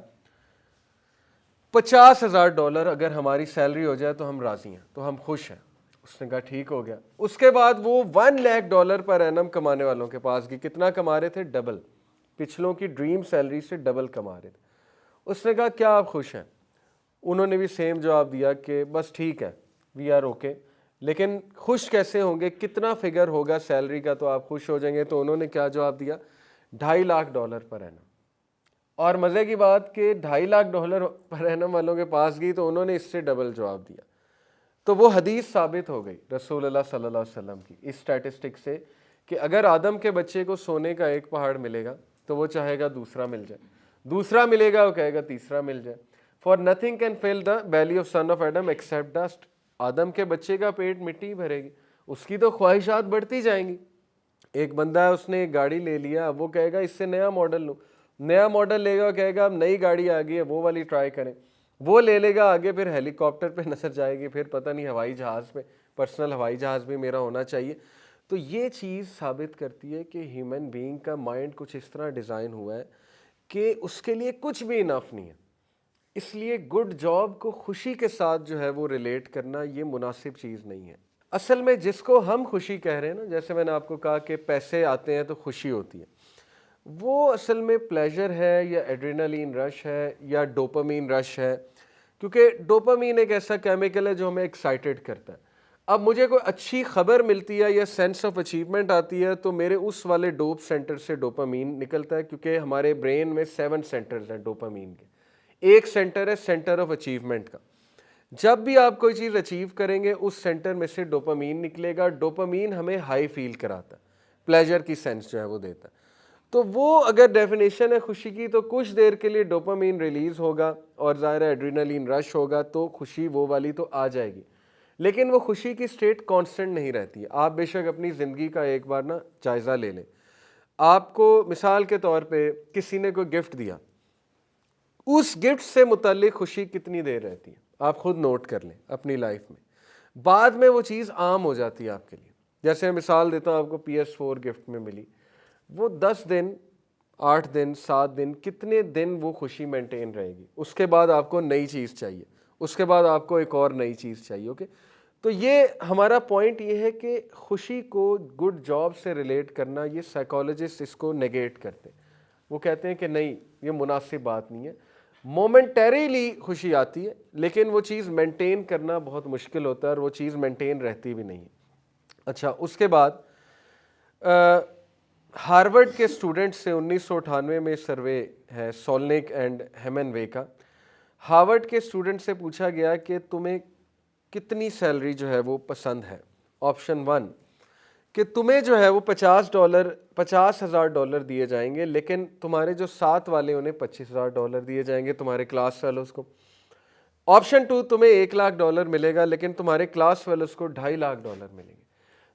$50,000 اگر ہماری سیلری ہو جائے تو ہم راضی ہیں, تو ہم خوش ہیں. اس نے کہا ٹھیک ہو گیا. اس کے بعد وہ $1,00,000 پر اینم کمانے والوں کے پاس گئی. کتنا کما رہے تھے؟ ڈبل, پچھلوں کی ڈریم سیلری سے ڈبل کما رہے تھے. اس نے کہا کیا آپ خوش ہیں؟ انہوں نے بھی سیم جواب دیا کہ بس ٹھیک ہے, وی آر اوکے. لیکن خوش کیسے ہوں گے, کتنا فگر ہوگا سیلری کا تو آپ خوش ہو جائیں گے؟ تو انہوں نے کیا جواب دیا؟ $2.5 پر اینم. اور مزے کی بات کہ $2.5 پر اینم والوں کے پاس گئی تو انہوں نے اس سے ڈبل جواب دیا. تو وہ حدیث ثابت ہو گئی رسول اللہ صلی اللہ علیہ وسلم کی اس اسٹیٹسٹک سے کہ اگر آدم کے بچے کو سونے کا ایک پہاڑ ملے گا تو وہ چاہے گا دوسرا مل جائے, دوسرا ملے گا وہ کہے گا تیسرا مل جائے. For nothing can fill the belly of son of Adam except dust. آدم کے بچے کا پیٹ مٹی بھرے گی, اس کی تو خواہشات بڑھتی جائیں گی. ایک بندہ ہے, اس نے ایک گاڑی لے لیا, وہ کہے گا اس سے نیا ماڈل لوں, نیا ماڈل لے گا, کہے گا اب نئی گاڑی آ گئی ہے وہ والی ٹرائی کریں, وہ لے لے گا, آگے پھر ہیلی کاپٹر پہ نظر جائے گی, پھر پتہ نہیں ہوائی جہاز پہ, پرسنل ہوائی جہاز بھی میرا ہونا چاہیے. تو یہ چیز ثابت کرتی ہے کہ ہیومن بینگ کا مائنڈ کچھ اس طرح ڈیزائن ہوا ہے کہ اس کے لیے کچھ بھی انف نہیں ہے. اس لیے گڈ جاب کو خوشی کے ساتھ جو ہے وہ ریلیٹ کرنا یہ مناسب چیز نہیں ہے. اصل میں جس کو ہم خوشی کہہ رہے ہیں نا, جیسے میں نے آپ کو کہا کہ پیسے آتے ہیں تو خوشی ہوتی ہے, وہ اصل میں پلیجر ہے یا ایڈرینلین رش ہے یا ڈوپامین رش ہے, کیونکہ ڈوپامین ایک ایسا کیمیکل ہے جو ہمیں ایکسائٹیڈ کرتا ہے. اب مجھے کوئی اچھی خبر ملتی ہے یا سینس آف اچیومنٹ آتی ہے تو میرے اس والے ڈوپ سینٹر سے ڈوپامین نکلتا ہے, کیونکہ ہمارے برین میں 7 سینٹرز ہیں ڈوپامین کے. ایک سینٹر ہے سینٹر آف اچیومنٹ کا. جب بھی آپ کوئی چیز اچیو کریں گے اس سینٹر میں سے ڈوپامین نکلے گا. ڈوپامین ہمیں ہائی فیل کراتا ہے, پلیجر کی سینس جو ہے وہ دیتا ہے. تو وہ اگر ڈیفینیشن ہے خوشی کی تو کچھ دیر کے لیے ڈوپامین ریلیز ہوگا اور ظاہر ایڈرینلین رش ہوگا تو خوشی وہ والی تو آ جائے گی, لیکن وہ خوشی کی سٹیٹ کانسٹنٹ نہیں رہتی. آپ بے شک اپنی زندگی کا ایک بار نا جائزہ لے لیں. آپ کو مثال کے طور پہ کسی نے کوئی گفٹ دیا, اس گفٹ سے متعلق خوشی کتنی دیر رہتی ہے آپ خود نوٹ کر لیں اپنی لائف میں. بعد میں وہ چیز عام ہو جاتی ہے آپ کے لیے. جیسے مثال دیتا ہوں, آپ کو PS4 گفٹ میں ملی, وہ 10 دن 8 دن 7 دن کتنے دن وہ خوشی مینٹین رہے گی. اس کے بعد آپ کو نئی چیز چاہیے, اس کے بعد آپ کو ایک اور نئی چیز چاہیے. اوکے, تو یہ ہمارا پوائنٹ یہ ہے کہ خوشی کو گڈ جاب سے ریلیٹ کرنا, یہ سائیکالوجسٹ اس کو نیگیٹ کرتے ہیں. وہ کہتے ہیں کہ نہیں یہ مناسب بات نہیں ہے. مومنٹریلی خوشی آتی ہے لیکن وہ چیز مینٹین کرنا بہت مشکل ہوتا ہے اور وہ چیز مینٹین رہتی بھی نہیں ہے. اچھا, اس کے بعد ہارورڈ کے اسٹوڈنٹ سے 1998 میں سروے ہے سولنک اینڈ ہیمن وے کا. ہارورڈ کے اسٹوڈنٹ سے پوچھا گیا کہ تمہیں کتنی سیلری جو ہے وہ پسند ہے. آپشن 1 کہ تمہیں جو ہے وہ $50,000 دیے جائیں گے, لیکن تمہارے جو ساتھ والے انہیں $25,000 دیے جائیں گے, تمہارے کلاس فیلوز کو. آپشن 2, تمہیں $1,00,000 ملے گا, لیکن تمہارے کلاس فیلوز کو $250,000 ملیں گے.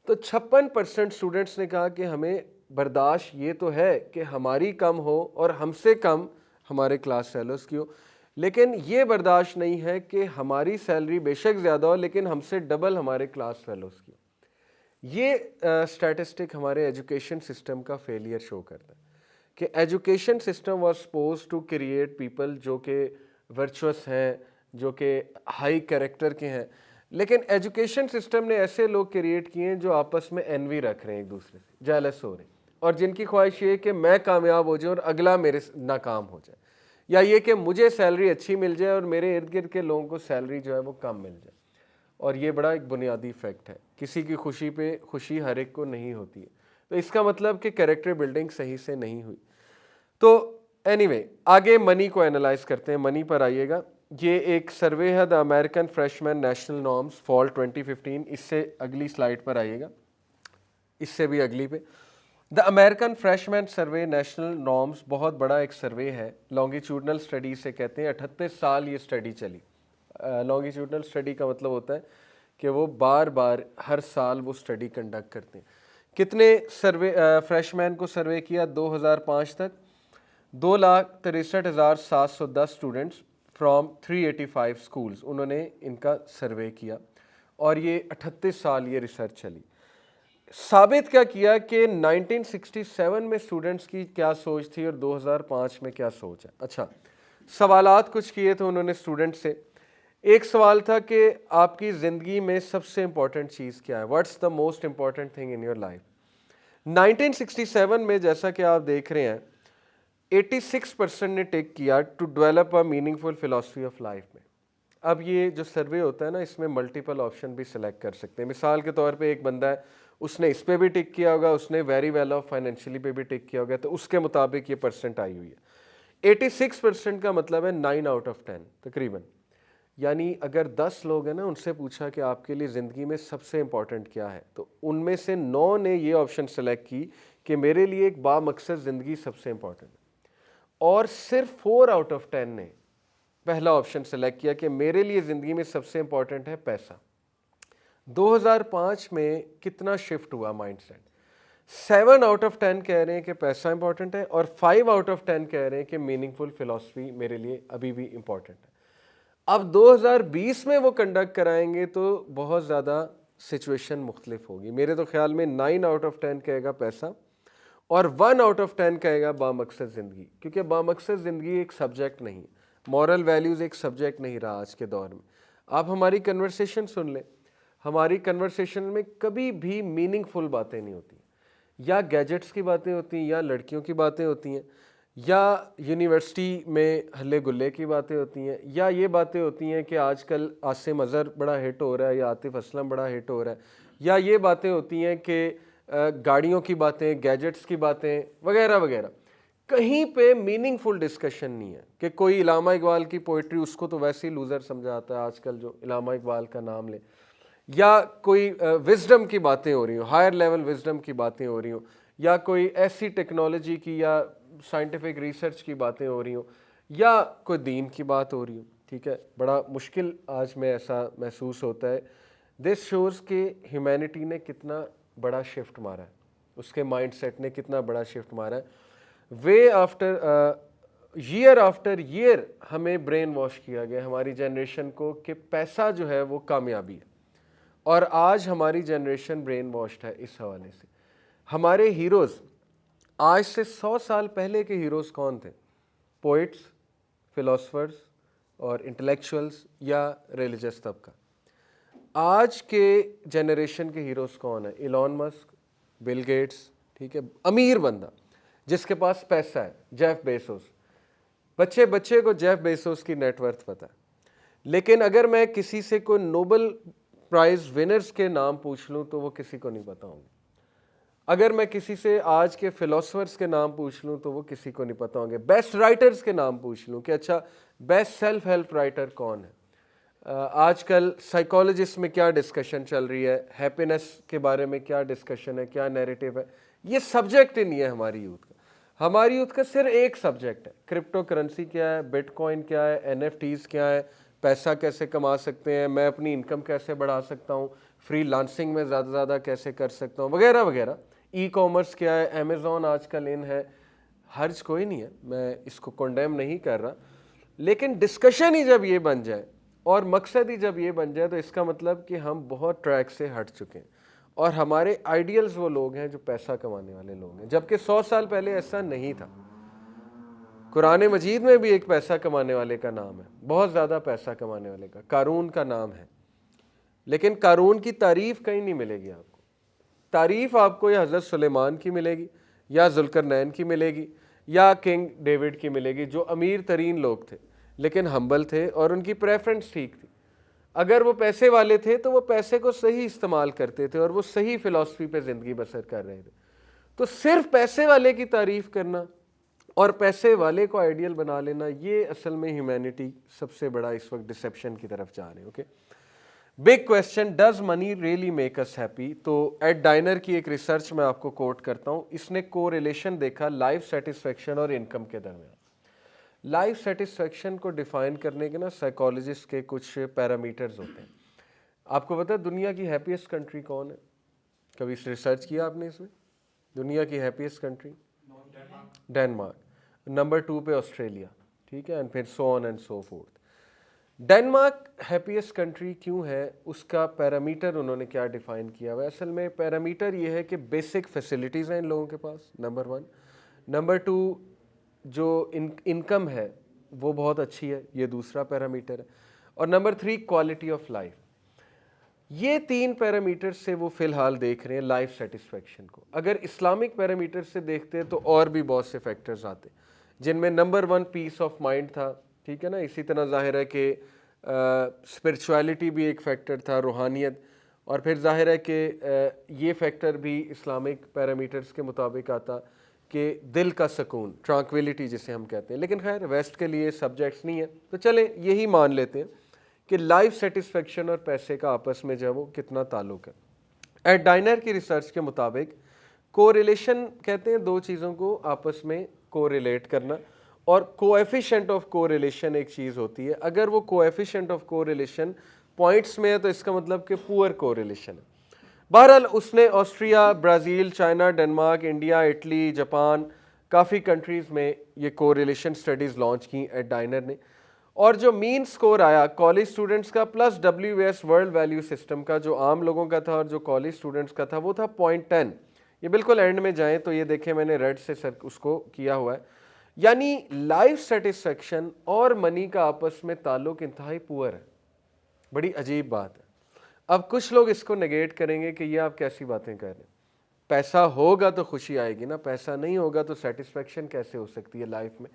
تو 56% اسٹوڈنٹس نے کہا کہ ہمیں برداشت یہ تو ہے کہ ہماری کم ہو اور ہم سے کم ہمارے کلاس فیلوز کی ہو, لیکن یہ برداشت نہیں ہے کہ ہماری سیلری بے شک زیادہ ہو لیکن ہم سے ڈبل ہمارے کلاس فیلوز کی ہو. یہ اسٹیٹسٹک ہمارے ایجوکیشن سسٹم کا فیلئر شو کرتا ہے کہ education system was suppose to create people جو کہ ورچوس ہیں, جو کہ ہائی کریکٹر کے ہیں, لیکن ایجوکیشن سسٹم نے ایسے لوگ کریٹ کیے ہیں جو آپس میں انوی رکھ رہے ہیں, ایک دوسرے سے جیلس ہو رہے ہیں, اور جن کی خواہش یہ ہے کہ میں کامیاب ہو جاؤں اور اگلا میرے ناکام ہو جائے, یا یہ کہ مجھے سیلری اچھی مل جائے اور میرے ارد گرد کے لوگوں کو سیلری جو ہے وہ کم مل جائے. اور یہ بڑا ایک بنیادی فیکٹ ہے, کسی کی خوشی پہ خوشی ہر ایک کو نہیں ہوتی ہے. تو اس کا مطلب کہ کریکٹر بلڈنگ صحیح سے نہیں ہوئی. تو اینی وے آگے منی کو انالائز کرتے ہیں. منی پر آئیے گا. یہ ایک سروے ہے دا امیریکن فریشمین نیشنل نارمز فال 2015. اس سے اگلی سلائڈ پر آئیے گا, اس سے بھی اگلی پہ. The American freshman survey national norms بہت بڑا ایک سروے ہے, لانگیچیوڈنل اسٹڈی سے کہتے ہیں. 38 سال یہ اسٹڈی چلی. لانگیچیوڈنل اسٹڈی کا مطلب ہوتا ہے کہ وہ بار بار ہر سال وہ اسٹڈی کنڈکٹ کرتے ہیں. کتنے سروے فریش مین کو سروے کیا 2005 تک؟ 2,63,710 اسٹوڈنٹس فرام 385 اسکولز انہوں نے ان کا سروے کیا, اور یہ 38 سال یہ ریسرچ چلی. ثابت کیا کیا کہ 1967 میں اسٹوڈنٹس کی کیا سوچ تھی اور 2005 میں کیا سوچ ہے. اچھا, سوالات کچھ کیے تھے انہوں نے اسٹوڈنٹ سے. ایک سوال تھا کہ آپ کی زندگی میں سب سے امپورٹنٹ چیز کیا ہے, what's the most important thing in your life. 1967 میں جیسا کہ آپ دیکھ رہے ہیں 86% نے ٹک کیا to develop a meaningful philosophy of life میں. اب یہ جو سروے ہوتا ہے نا, اس میں ملٹیپل آپشن بھی سلیکٹ کر سکتے ہیں. مثال کے طور پہ ایک بندہ ہے, اس نے اس پہ بھی ٹک کیا ہوگا, اس نے ویری ویل آف فائنینشلی پہ بھی ٹک کیا ہوگا, تو اس کے مطابق یہ پرسنٹ آئی ہوئی ہے. 86% کا مطلب ہے 9 آؤٹ آف 10 تقریباً. یعنی اگر 10 لوگ ہیں نا, ان سے پوچھا کہ آپ کے لیے زندگی میں سب سے امپورٹنٹ کیا ہے, تو ان میں سے 9 نے یہ آپشن سلیکٹ کی کہ میرے لیے ایک با مقصد زندگی سب سے امپورٹنٹ ہے. اور صرف 4 آؤٹ آف 10 نے پہلا آپشن سلیکٹ کیا کہ میرے لیے زندگی میں سب سے امپورٹنٹ ہے پیسہ. 2005 میں کتنا شفٹ ہوا مائنڈ سیٹ. 7 آؤٹ آف 10 کہہ رہے ہیں کہ پیسہ امپورٹنٹ ہے, اور 5 آؤٹ آف 10 کہہ رہے ہیں کہ میننگ فل فلاسفی میرے لیے ابھی بھی امپورٹنٹ ہے. اب 2020 میں وہ کنڈکٹ کرائیں گے تو بہت زیادہ سچویشن مختلف ہوگی. میرے تو خیال میں 9 آؤٹ آف 10 کہے گا پیسہ, اور 1 آؤٹ آف 10 کہے گا بامقصد زندگی. کیونکہ بامقصد زندگی ایک سبجیکٹ نہیں, مورل ویلیوز ایک سبجیکٹ نہیں رہا آج کے دور میں. آپ ہماری کنورسیشن سن لیں, ہماری کنورسیشن میں کبھی بھی میننگ فل باتیں نہیں ہوتی. یا گیجٹس کی باتیں ہوتی ہیں, یا لڑکیوں کی باتیں ہوتی ہیں, یا یونیورسٹی میں ہلے گلے کی باتیں ہوتی ہیں, یا یہ باتیں ہوتی ہیں کہ آج کل عاصم اظہر بڑا ہٹ ہو رہا ہے, یا عاطف اسلم بڑا ہٹ ہو رہا ہے, یا یہ باتیں ہوتی ہیں کہ گاڑیوں کی باتیں, گیجٹس کی باتیں وغیرہ وغیرہ. کہیں پہ میننگ فل ڈسکشن نہیں ہے. کہ کوئی علامہ اقبال کی پوئٹری, اس کو تو ویسے ہی لوزر سمجھاتا ہے آج کل جو علامہ اقبال کا نام لے, یا کوئی وزڈم کی باتیں ہو رہی ہوں, ہائر لیول وزڈم کی باتیں ہو رہی ہوں, یا کوئی ایسی ٹیکنالوجی کی یا سائنٹیفک ریسرچ کی باتیں ہو رہی ہوں, یا کوئی دین کی بات ہو رہی ہوں. ٹھیک ہے, بڑا مشکل آج میں ایسا محسوس ہوتا ہے. دس شوز کہ ہیومینٹی نے کتنا بڑا شفٹ مارا ہے, اس کے مائنڈ سیٹ نے کتنا بڑا شفٹ مارا ہے. Way after year after year ہمیں برین واش کیا گیا ہماری جنریشن کو کہ پیسہ جو ہے وہ کامیابی ہے, اور آج ہماری جنریشن برین واشڈ ہے اس حوالے سے. ہمارے ہیروز آج سے 100 سال پہلے کے ہیروز کون تھے؟ پوئٹس, فلاسفرز اور انٹلیکچوئلز یا ریلیجس طبقہ. آج کے جنریشن کے ہیروز کون ہیں؟ ایلون مسک, بل گیٹس, ٹھیک ہے, امیر بندہ جس کے پاس پیسہ ہے, جیف بیسوس. بچے بچے کو جیف بیسوس کی نیٹ ورتھ پتہ ہے. لیکن اگر میں کسی سے کوئی نوبل پرائز ونرز کے نام پوچھ لوں تو وہ کسی کو نہیں پتا ہوں گے. اگر میں کسی سے آج کے فلاسفرز کے نام پوچھ لوں تو وہ کسی کو نہیں پتا ہوں گے. بیسٹ رائٹرز کے نام پوچھ لوں کہ اچھا بیسٹ سیلف ہیلپ رائٹر کون ہے, آج کل سائیکالوجسٹ میں کیا ڈسکشن چل رہی ہے, ہیپینس کے بارے میں کیا ڈسکشن ہے, کیا نیریٹو ہے, یہ سبجیکٹ ہی نہیں ہے ہماری یوتھ کا. ہماری یوتھ کا صرف ایک سبجیکٹ ہے, کرپٹو کرنسی کیا ہے, بٹ کوائن کیا ہے, NFT کیا ہے, پیسہ کیسے کما سکتے ہیں, میں اپنی انکم کیسے بڑھا سکتا ہوں, فری لانسنگ میں زیادہ زیادہ کیسے کر سکتا ہوں, وغیرہ وغیرہ. ای کامرس کیا ہے, امیزون آج کل ان ہے. حرج کوئی نہیں ہے, میں اس کو کنڈیم نہیں کر رہا, لیکن ڈسکشن ہی جب یہ بن جائے اور مقصد ہی جب یہ بن جائے تو اس کا مطلب کہ ہم بہت ٹریک سے ہٹ چکے ہیں, اور ہمارے آئیڈیلز وہ لوگ ہیں جو پیسہ کمانے والے لوگ ہیں, جبکہ 100 سال پہلے ایسا نہیں تھا. قرآن مجید میں بھی ایک پیسہ کمانے والے کا نام ہے, بہت زیادہ پیسہ کمانے والے کا, قارون کا نام ہے. لیکن قارون کی تعریف کہیں نہیں ملے گی آپ کو. تعریف آپ کو یا حضرت سلیمان کی ملے گی, یا ذوالقرنین کی ملے گی, یا کنگ ڈیوڈ کی ملے گی, جو امیر ترین لوگ تھے لیکن ہمبل تھے اور ان کی پریفرنس ٹھیک تھی. اگر وہ پیسے والے تھے تو وہ پیسے کو صحیح استعمال کرتے تھے اور وہ صحیح فلسفی پہ زندگی بسر کر رہے تھے. تو صرف پیسے والے کی تعریف کرنا اور پیسے والے کو آئیڈیل بنا لینا, یہ اصل میں ہیومینٹی سب سے بڑا اس وقت ڈسیپشن کی طرف جا رہے ہیں. Okay, big question, does money really make us happy? تو ایڈ ڈائنر کی ایک ریسرچ میں آپ کو کوٹ کرتا ہوں. اس نے کو ریلیشن دیکھا لائف سیٹسفیکشن اور انکم کے درمیان. لائف سیٹسفیکشن کو ڈیفائن کرنے کے نا سائیکالوجسٹ کے کچھ پیرامیٹرز ہوتے ہیں. آپ کو پتہ ہے دنیا کی ہیپیسٹ کنٹری کون ہے؟ کبھی ریسرچ کیا آپ نے اس میں؟ دنیا کی ہیپیسٹ کنٹری ڈینمارک, نمبر 2 پہ آسٹریلیا, ٹھیک ہے, اینڈ پھر so on and so forth. Denmark happiest country کیوں ہے, اس کا پیرامیٹر انہوں نے کیا ڈیفائن کیا ہوا ہے؟ اصل میں پیرامیٹر یہ ہے کہ بیسک فیسلٹیز ہیں ان لوگوں کے پاس, نمبر 1. نمبر 2, جو انکم ہے وہ بہت اچھی ہے, یہ دوسرا پیرامیٹر ہے. اور نمبر 3, کوالٹی آف لائف. یہ 3 پیرامیٹر سے وہ فی الحال دیکھ رہے ہیں لائف سیٹسفیکشن کو. اگر اسلامک پیرامیٹر سے دیکھتے تو اور بھی بہت سے فیکٹرز آتے, جن میں نمبر 1 پیس آف مائنڈ تھا, ٹھیک ہے نا. اسی طرح ظاہر ہے کہ اسپرچویلٹی بھی ایک فیکٹر تھا, روحانیت. اور پھر ظاہر ہے کہ یہ فیکٹر بھی اسلامک پیرامیٹرز کے مطابق آتا کہ دل کا سکون, ٹرانکویلٹی جسے ہم کہتے ہیں. لیکن خیر ویسٹ کے لیے سبجیکٹس نہیں ہیں, تو چلیں یہی مان لیتے ہیں کہ لائف سیٹسفیکشن اور پیسے کا آپس میں جو ہے وہ کتنا تعلق ہے. ایٹ ڈائنر کی ریسرچ کے مطابق کو ریلیشن کہتے ہیں 2 چیزوں کو آپس میں کو ریلیٹ کرنا, اور کوایفیشنٹ آف کو ریلیشن ایک چیز ہوتی ہے. اگر وہ کوایفیشنٹ آف کو ریلیشن پوائنٹس میں ہے تو اس کا مطلب کہ پور کو ریلیشن ہے. بہرحال اس نے Austria, Brazil, China, Denmark, India, Italy, Japan, کافی کنٹریز میں یہ کو ریلیشن سٹڈیز لانچ کی ایٹ ڈائنر نے. اور جو مین سکور آیا کالج اسٹوڈنٹس کا plus WS world value system کا, جو عام لوگوں کا تھا اور جو کالج اسٹوڈنٹس کا تھا, وہ تھا 0.10. یہ بالکل اینڈ میں جائیں تو یہ دیکھیں میں نے ریڈ سے اس کو کیا ہوا ہے. یعنی لائف سیٹسفیکشن اور منی کا آپس میں تعلق انتہائی پور ہے. بڑی عجیب بات ہے. اب کچھ لوگ اس کو نگیٹ کریں گے کہ یہ آپ کیسی باتیں کر رہے ہیں, پیسہ ہوگا تو خوشی آئے گی نا, پیسہ نہیں ہوگا تو سیٹسفیکشن کیسے ہو سکتی ہے لائف میں.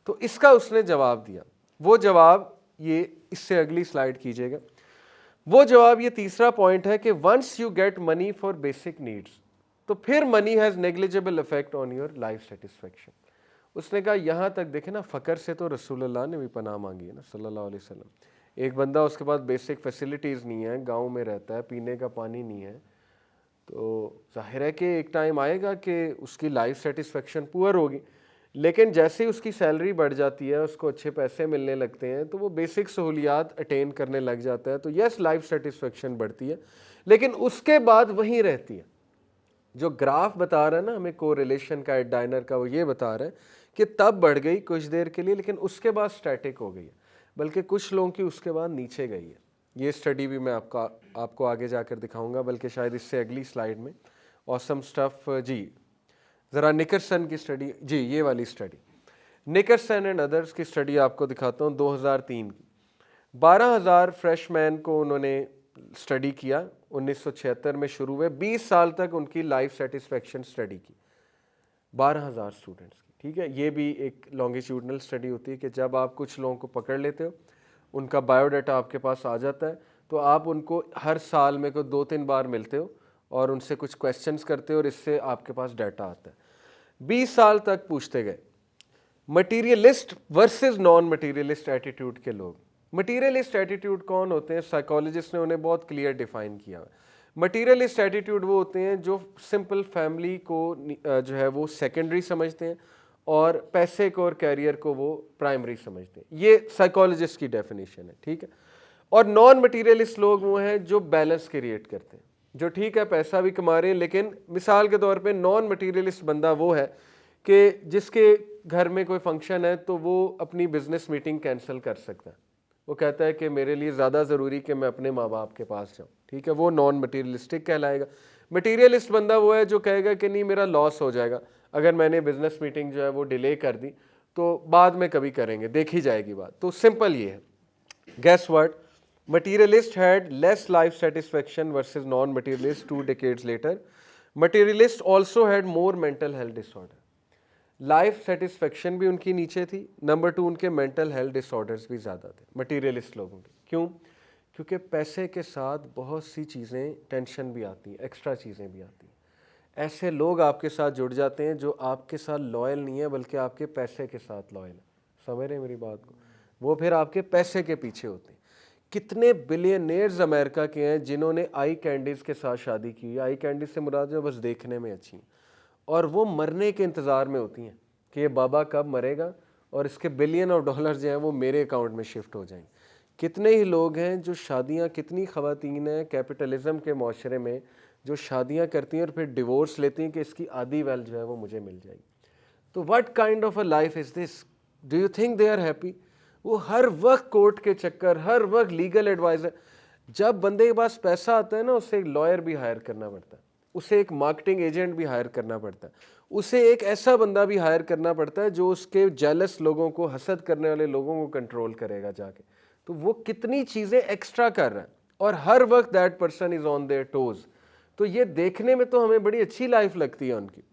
تو اس کا اس نے جواب دیا. وہ جواب یہ اس سے اگلی سلائیڈ کیجیے گا. وہ جواب یہ تیسرا پوائنٹ ہے کہ once you get money for basic needs تو پھر money has negligible effect on your life satisfaction. اس نے کہا یہاں تک دیکھیں نا, فقر سے تو رسول اللہ نے بھی پناہ مانگی ہے نا صلی اللہ علیہ وسلم. ایک بندہ اس کے پاس بیسک فیسلٹیز نہیں ہے, گاؤں میں رہتا ہے, پینے کا پانی نہیں ہے, تو ظاہر ہے کہ ایک ٹائم آئے گا کہ اس کی لائف سیٹسفیکشن پور ہوگی. لیکن جیسے ہی اس کی سیلری بڑھ جاتی ہے, اس کو اچھے پیسے ملنے لگتے ہیں, تو وہ بیسک سہولیات اٹین کرنے لگ جاتا ہے, تو یس لائف سیٹسفیکشن بڑھتی ہے, لیکن اس کے بعد وہیں رہتی ہے. جو گراف بتا رہا ہے نا ہمیں کو ریلیشن کا ایٹ ڈائنر کا, وہ یہ بتا رہا ہے کہ تب بڑھ گئی کچھ دیر کے لیے, لیکن اس کے بعد سٹیٹک ہو گئی ہے, بلکہ کچھ لوگوں کی اس کے بعد نیچے گئی ہے. یہ اسٹڈی بھی میں آپ کو آگے جا کر دکھاؤں گا, بلکہ شاید اس سے اگلی سلائیڈ میں. آسم سٹف. جی ذرا نکرسن کی اسٹڈی, جی یہ والی اسٹڈی نکرسن اینڈ ادرس کی اسٹڈی آپ کو دکھاتا ہوں. 2003 کی 12,000 فریش مین کو انہوں نے اسٹڈی کیا, 1976 میں شروع ہوئے, 20 سال تک ان کی لائف سیٹسفیکشن اسٹڈی کی, 12,000 اسٹوڈنٹس کی. ٹھیک ہے, یہ بھی ایک لانگیچیوڈنل اسٹڈی ہوتی ہے کہ جب آپ کچھ لوگوں کو پکڑ لیتے ہو, ان کا بایو ڈاٹا آپ کے پاس آ جاتا ہے, تو آپ ان کو ہر سال میں کو 2-3 بار ملتے ہو اور ان سے کچھ کویسچنس کرتے ہو, اور اس سے آپ کے پاس ڈیٹا آتا ہے. 20 سال تک پوچھتے گئے materialist versus non materialist attitude کے لوگ. मटीरियलिस्ट एटीट्यूड कौन होते हैं? साइकोलॉजिस्ट ने उन्हें बहुत क्लियर डिफाइन किया है। मटीरियलिस्ट एटीट्यूड वो होते हैं जो सिंपल फैमिली को जो है वो सेकेंडरी समझते हैं और पैसे को और कैरियर को वो प्राइमरी समझते हैं। ये साइकोलॉजिस्ट की डेफिनेशन है, ठीक है। और नॉन मटीरियलिस्ट लोग वो हैं जो बैलेंस क्रिएट करते हैं, जो ठीक है पैसा भी कमा रहे हैं, लेकिन मिसाल के तौर पे नॉन मटीरियलिस्ट बंदा वो है कि जिसके घर में कोई फंक्शन है तो वो अपनी बिजनेस मीटिंग कैंसिल कर सकता है। वो कहता है कि मेरे लिए ज़्यादा ज़रूरी कि मैं अपने माँ बाप के पास जाऊँ, ठीक है, वो नॉन मटीरियलिस्टिक कहलाएगा। मटीरियलिस्ट बंदा वो है जो कहेगा कि नहीं मेरा लॉस हो जाएगा अगर मैंने बिजनेस मीटिंग जो है वो डिले कर दी, तो बाद में कभी करेंगे, देखी जाएगी बात। तो सिंपल ये है, guess what, materialist had less life satisfaction versus non-materialist 2 decades later. Materialist also had more mental health disorder. Life satisfaction भी उनकी नीचे थी, नंबर 2 उनके मेंटल हेल्थ डिसऑर्डर्स भी ज़्यादा थे मटीरियलिस्ट लोगों के। क्यों? क्योंकि पैसे के साथ बहुत सी चीज़ें, टेंशन भी आती हैं, एक्स्ट्रा चीज़ें भी आती हैं। ऐसे लोग आपके साथ जुड़ जाते हैं जो आपके साथ लॉयल नहीं है बल्कि आपके पैसे के साथ लॉयल है। समझ रहे हैं मेरी बात को? वो फिर आपके पैसे के पीछे होते हैं। कितने बिलियनेयर्स अमेरिका के हैं जिन्होंने आई कैंडीज़ के साथ शादी की है। आई कैंडीज से मुराद जो बस देखने में अच्छी हैं और वो मरने के इंतज़ार में होती हैं कि ये बाबा कब मरेगा और इसके बिलियन ऑफ डॉलर जो हैं वो मेरे अकाउंट में शिफ्ट हो जाएंगे। कितने ही लोग हैं जो शादियां, कितनी ख़वातीन हैं कैपिटलिज्म के माशरे में जो शादियां करती हैं और फिर डिवोर्स लेती हैं कि इसकी आधी वेल्थ जो है वो मुझे मिल जाएगी। तो what kind of a life is this? Do you think they are happy? वो हर वक्त कोर्ट के चक्कर, हर वक्त लीगल एडवाइज़र। जब बंदे के पास पैसा आता है ना, उससे एक लॉयर भी हायर करना पड़ता है, उसे एक मार्केटिंग एजेंट भी हायर करना पड़ता है, उसे एक ऐसा बंदा भी हायर करना पड़ता है जो उसके जेलस लोगों को, हसद करने वाले लोगों को कंट्रोल करेगा जाके। तो वो कितनी चीज़ें एक्स्ट्रा कर रहा है और हर वक्त that person is on their toes. तो ये देखने में तो हमें बड़ी अच्छी लाइफ लगती है उनकी,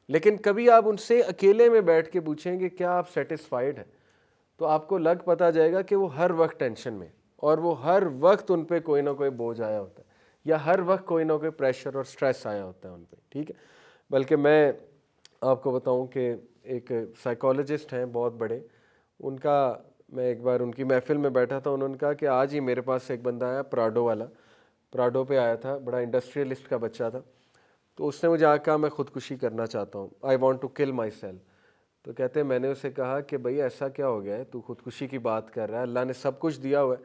लेकिन कभी आप उनसे अकेले में बैठ के पूछेंगे क्या आप सेटिस्फाइड हैं, तो आपको लग पता जाएगा कि वो हर वक्त टेंशन में और वो हर वक्त उन पे कोई ना कोई बोझ आया होता है या हर वक्त कोई ना कोई प्रेशर और स्ट्रेस आया होता है उन पे, ठीक है। बल्कि मैं आपको बताऊं कि एक साइकोलॉजिस्ट हैं बहुत बड़े, उनका मैं एक बार उनकी महफिल में बैठा था, उन्होंने कहा कि आज ही मेरे पास एक बंदा आया प्राडो वाला, प्राडो पे आया था, बड़ा इंडस्ट्रियलिस्ट का बच्चा था, तो उसने मुझे आकर कहा मैं ख़ुदकुशी करना चाहता हूँ, I want to kill myself. तो कहते हैं मैंने उसे कहा कि भाई ऐसा क्या हो गया है, तू खुदकुशी की बात कर रहा है, अल्लाह ने सब कुछ दिया हुआ है।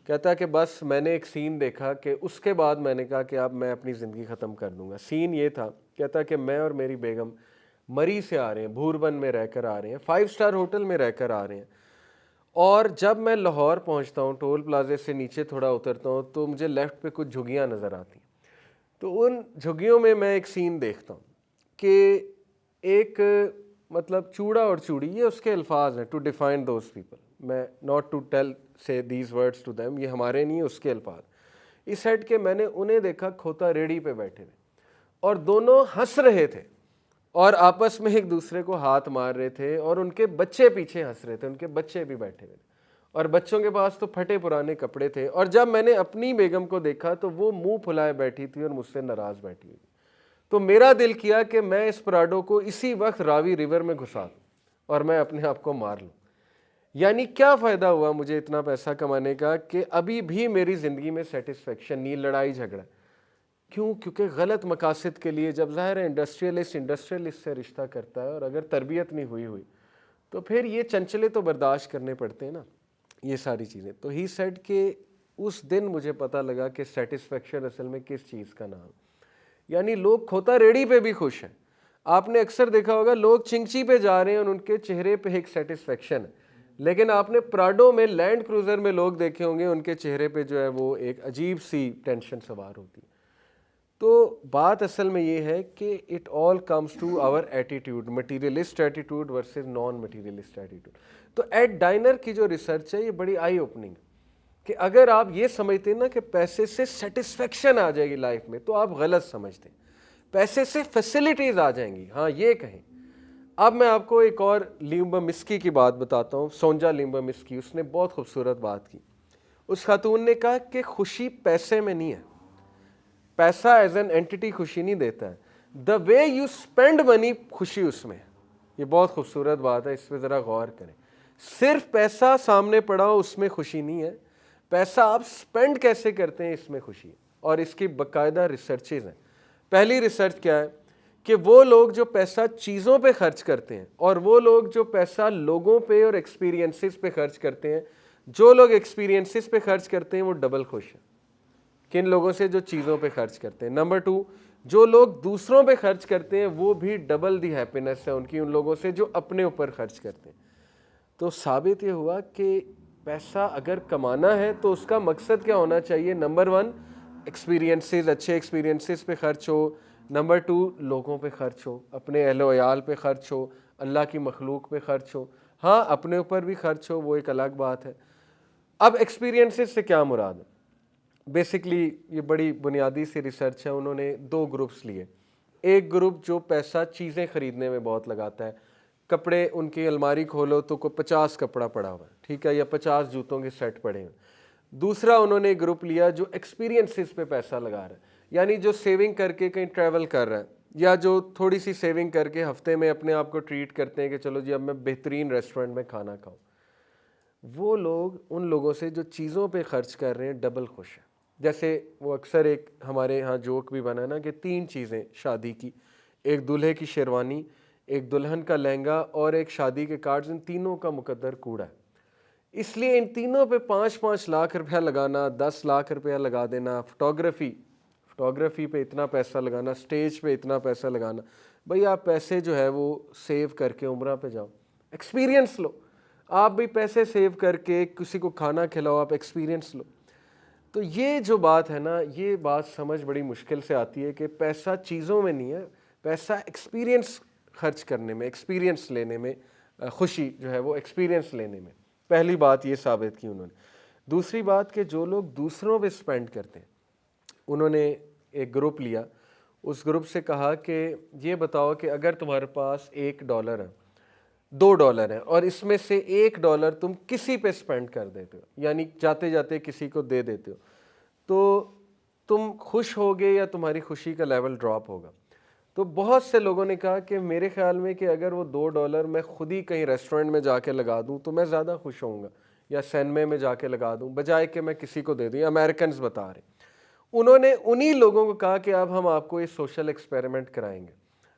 कहता है कि बस मैंने एक सीन देखा कि उसके बाद मैंने कहा कि अब मैं अपनी ज़िंदगी ख़त्म कर दूंगा। सीन ये था, कहता है कि मैं और मेरी बेगम मरी से आ रहे हैं, भूरबन में रहकर आ रहे हैं, 5 स्टार होटल में रहकर आ रहे हैं, और जब मैं लाहौर पहुँचता हूँ, टोल प्लाजे से नीचे थोड़ा उतरता हूँ तो मुझे लेफ़्ट पे कुछ झुग्गियाँ नज़र आती। तो उन झुग्गियों में मैं एक सीन देखता हूँ कि एक मतलब चूड़ा और चूड़ी, ये उसके अल्फाज हैं, टू डिफाइन दोज पीपल, मैं नॉट टू टेल से दीज वर्ड्स टू देम, ये हमारे नहीं, उसके अल्फाज। इस साइड के मैंने उन्हें देखा खोता रेडी पे बैठे हुए और दोनों हंस रहे थे और आपस में एक दूसरे को हाथ मार रहे थे और उनके बच्चे पीछे हंस रहे थे, उनके बच्चे भी बैठे हुए थे और बच्चों के पास तो फटे पुराने कपड़े थे। और जब मैंने अपनी बेगम को देखा तो वो मुंह फुलाए बैठी थी और मुझसे नाराज़ बैठी हुई। तो मेरा दिल किया कि मैं इस प्राडो को इसी वक्त रावी रिवर में घुसा दूं और मैं अपने आप को मार लूं। यानी क्या फ़ायदा हुआ मुझे इतना पैसा कमाने का कि अभी भी मेरी ज़िंदगी में सेटिस्फेक्शन नहीं, लड़ाई झगड़ा। क्यों? क्योंकि गलत मकासद के लिए, जब ज़ाहिर है इंडस्ट्रियलिस्ट से रिश्ता करता है और अगर तरबियत नहीं हुई तो फिर ये चंचले तो बर्दाश्त करने पड़ते हैं ना, ये सारी चीज़ें। तो ही सेड कि उस दिन मुझे पता लगा कि सेटिस्फेक्शन असल में किस चीज़ का नाम, यानी लोग खोता रेडी पे भी खुश हैं। आपने अक्सर देखा होगा लोग चिंची पे जा रहे हैं और उनके चेहरे पे एक सेटिस्फेक्शन है, लेकिन आपने प्राडो में, लैंड क्रूज़र में लोग देखे होंगे उनके चेहरे पे जो है वो एक अजीब सी टेंशन सवार होती है। तो बात असल में ये है कि it all comes to our attitude, materialist attitude versus non materialist attitude. तो एड डाइनर की जो रिसर्च है ये बड़ी आई ओपनिंग कि अगर आप ये समझते हैं ना कि पैसे से सेटिस्फेक्शन आ जाएगी लाइफ में, तो आप गलत समझते हैं। पैसे से फैसिलिटीज़ आ जाएंगी, हाँ ये कहें। अब मैं आपको एक और लिम्बा मिस्की की बात बताता हूँ, सोंजा लिम्बा मिस्की, उसने बहुत खूबसूरत बात की। उस खातून ने कहा कि खुशी पैसे में नहीं है, पैसा एज एन एंटिटी खुशी नहीं देता है, the way you spend money खुशी उसमें। ये बहुत खूबसूरत बात है, इस पर ज़रा गौर करें। सिर्फ पैसा सामने पड़ा हो उसमें खुशी नहीं है, पैसा आप स्पेंड कैसे करते हैं इसमें खुशी है, और इसकी बाकायदा रिसर्चेज हैं। पहली रिसर्च क्या है कि वो लोग जो पैसा चीज़ों पे खर्च करते हैं और वो लोग जो पैसा लोगों पे और एक्सपीरियंसेस पे खर्च करते हैं, जो लोग एक्सपीरियंसेस पे खर्च करते हैं वो डबल खुश हैं किन लोगों से जो चीज़ों पे खर्च करते हैं। नंबर 2, जो लोग दूसरों पे खर्च करते हैं वो भी डबल दी हैप्पीनेस है उनकी उन लोगों से जो अपने ऊपर खर्च करते हैं। तो साबित ये हुआ कि पैसा अगर कमाना है तो उसका मकसद क्या होना चाहिए? नंबर 1 एक्सपीरियंसेस, अच्छे एक्सपीरियंसेस पे खर्च हो। नंबर 2 लोगों पे खर्च हो, अपने अहलो अयाल पे खर्च हो, अल्लाह की मखलूक पे खर्च हो। हाँ, अपने ऊपर भी खर्च हो, वो एक अलग बात है। अब एक्सपीरियंसेस से क्या मुराद है? बेसिकली ये बड़ी बुनियादी सी रिसर्च है। उन्होंने 2 ग्रुप्स लिए। एक ग्रुप जो पैसा चीज़ें ख़रीदने में बहुत लगाता है, कपड़े उनकी अलमारी खोलो तो कोई 50 कपड़ा पड़ा हुआ है, ठीक है, या 50 जूतों के सेट पड़े हैं। दूसरा उन्होंने ग्रुप लिया जो एक्सपीरियंसेस पे पैसा लगा रहा है, यानी जो सेविंग करके कहीं ट्रैवल कर रहा है या जो थोड़ी सी सेविंग करके हफ्ते में अपने आप को ट्रीट करते हैं कि चलो जी अब मैं बेहतरीन रेस्टोरेंट में खाना खाऊं। वो लोग उन लोगों से जो चीज़ों पे खर्च कर रहे हैं डबल खुश हैं। जैसे वो अक्सर एक हमारे यहाँ जोक भी बना ना कि 3 चीज़ें शादी की, एक दूल्हे की शेरवानी, एक दुल्हन का लहंगा और एक शादी के कार्ड्स, इन तीनों का मुकद्दर कूड़ा है। इसलिए इन तीनों पे 5-5 लाख रुपया लगाना, 10 लाख रुपया लगा देना, फोटोग्राफी पे इतना पैसा लगाना, स्टेज पे इतना पैसा लगाना, भाई आप पैसे जो है वो सेव करके उम्रा पे जाओ, एक्सपीरियंस लो। आप भी पैसे सेव करके किसी को खाना खिलाओ, आप एक्सपीरियंस लो। तो ये जो बात है ना, ये बात समझ बड़ी मुश्किल से आती है कि पैसा चीज़ों में नहीं है, पैसा एक्सपीरियंस खर्च करने में, एक्सपीरियंस लेने में, खुशी जो है वो एक्सपीरियंस लेने में। पहली बात ये साबित की उन्होंने। दूसरी बात कि जो लोग दूसरों पे स्पेंड करते हैं, उन्होंने एक ग्रुप लिया, उस ग्रुप से कहा कि ये बताओ कि अगर तुम्हारे पास $1 है, $2 है और इसमें से $1 तुम किसी पे स्पेंड कर देते हो, यानी जाते जाते किसी को दे देते हो, तो तुम खुश होगे या तुम्हारी खुशी का लेवल ड्रॉप होगा? तो बहुत से लोगों ने कहा कि मेरे ख्याल में कि अगर वो $2 मैं खुद ही कहीं रेस्टोरेंट में जाके लगा दूं तो मैं ज़्यादा खुश होऊंगा, या सिनेमा में जाके लगा दूं बजाय कि मैं किसी को दे दूं। अमेरिकन्स बता रहे, उन्होंने उन्हीं लोगों को कहा कि अब हम आपको ये सोशल एक्सपेरिमेंट कराएंगे,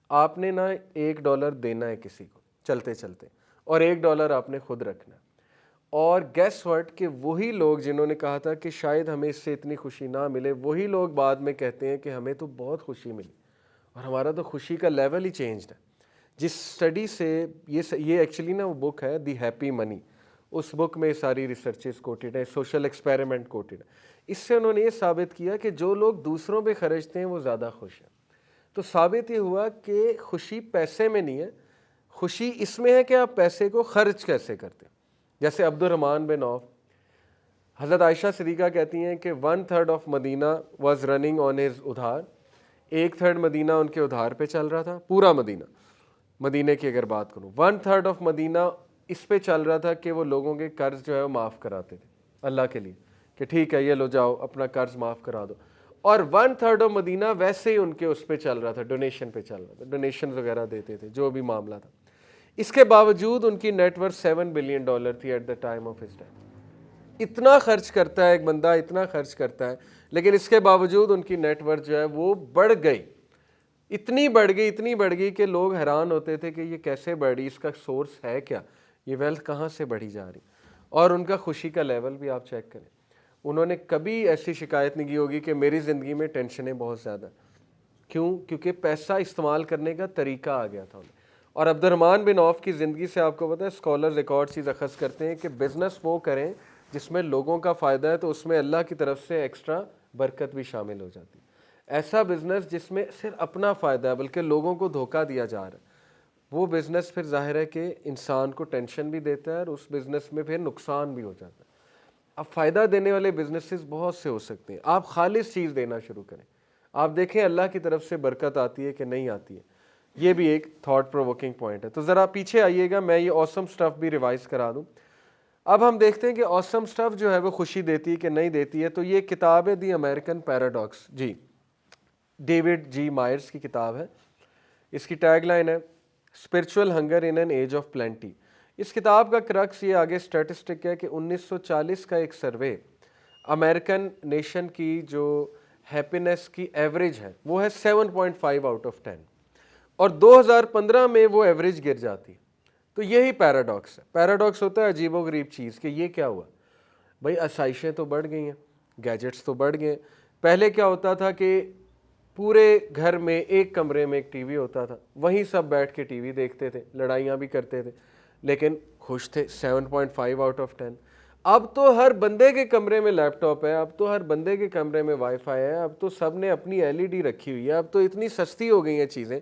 आपने ना $1 देना है किसी को चलते चलते और $1 आपने खुद रखना है। और गैस व्हाट कि वही लोग जिन्होंने कहा था कि शायद हमें इससे इतनी खुशी ना मिले, वही लोग बाद में कहते हैं कि हमें तो बहुत खुशी मिली और हमारा तो खुशी का लेवल ही चेंज्ड है। जिस स्टडी से ये एक्चुअली ना वो बुक है दी हैप्पी मनी, उस बुक में सारी रिसर्चेस कोटेड है, सोशल एक्सपेरिमेंट कोटेड है। इससे उन्होंने ये साबित किया कि जो लोग दूसरों पे खर्चते हैं वो ज़्यादा खुश हैं। तो साबित ये हुआ कि खुशी पैसे में नहीं है, खुशी इसमें है कि आप पैसे को खर्च कैसे करते हैं। जैसे अब्दुर्रहमान बिन औफ, हज़रत आयशा सिद्दीक़ा कहती हैं कि 1/3 of Medina was running on his उधार, 1/3 मदीना उनके उधार पे चल रहा था, पूरा मदीने की अगर बात करूँ 1/3 ऑफ मदीना इस पे चल रहा था कि वो लोगों के कर्ज जो है वो माफ़ कराते थे अल्लाह के लिए, कि ठीक है ये लो जाओ अपना कर्ज माफ़ करा दो। और 1/3 ऑफ मदीना वैसे ही उनके उस पे चल रहा था, डोनेशन पे चल रहा था, डोनेशन वगैरह देते थे जो भी मामला था। इसके बावजूद उनकी नेटवर्थ $7 बिलियन थी at the time of his death. इतना खर्च करता है एक बंदा, इतना खर्च करता है, लेकिन इसके बावजूद उनकी नेटवर्थ जो है वो बढ़ गई, इतनी बढ़ गई कि लोग हैरान होते थे कि ये कैसे बढ़ी, इसका सोर्स है क्या, ये वेल्थ कहाँ से बढ़ी जा रही। और उनका खुशी का लेवल भी आप चेक करें, उन्होंने कभी ऐसी शिकायत नहीं की होगी कि मेरी ज़िंदगी में टेंशनें बहुत ज़्यादा। क्यों? क्योंकि पैसा इस्तेमाल करने का तरीका आ गया था उन्हें। और अब्दुर्रहमान बिन औफ की ज़िंदगी से आपको पता है स्कॉलर्स एक और चीज़ अखज़ करते हैं कि बिज़नेस वो करें जिसमें लोगों का फ़ायदा है, तो उसमें अल्लाह की तरफ से एक्स्ट्रा बरकत भी शामिल हो जाती है। ऐसा बिज़नेस जिसमें सिर्फ अपना फ़ायदा है बल्कि लोगों को धोखा दिया जा रहा है, वो बिज़नेस फिर जाहिर है कि इंसान को टेंशन भी देता है और उस बिज़नेस में फिर नुकसान भी हो जाता है। अब फ़ायदा देने वाले बिजनेसेस बहुत से हो सकते हैं, आप खालिस चीज़ देना शुरू करें, आप देखें अल्लाह की तरफ से बरकत आती है कि नहीं आती है। ये भी एक थॉट प्रोवोकिंग पॉइंट है। तो ज़रा पीछे आइएगा, मैं ये ऑसम स्टफ़ भी रिवाइज़ करा दूँ। अब हम देखते हैं कि ऑसम स्टफ़ जो है वो खुशी देती है कि नहीं देती है। तो ये किताब है the American paradox, G David G Myers की किताब है। इसकी टैगलाइन है spiritual hunger in an age of plenty. इस किताब का क्रक्स ये आगे स्टैटिस्टिक है कि 1940 का एक सर्वे अमेरिकन नेशन की जो हैप्पीनेस की एवरेज है वो है 7.5 आउट ऑफ 10 और 2015 में वो एवरेज गिर जाती है। तो यही पैराडॉक्स है। पैराडॉक्स होता है अजीबोगरीब चीज़ कि ये क्या हुआ भाई, आसाइशें तो बढ़ गई हैं, गैजेट्स तो बढ़ गए। पहले क्या होता था कि पूरे घर में एक कमरे में एक टीवी होता था, वहीं सब बैठ के टीवी देखते थे, लड़ाइयाँ भी करते थे, लेकिन खुश थे। 7.5 आउट ऑफ 10। अब तो हर बंदे के कमरे में लैपटॉप है, अब तो हर बंदे के कमरे में वाईफाई है, अब तो सब ने अपनी एलईडी रखी हुई है, अब तो इतनी सस्ती हो गई हैं चीज़ें।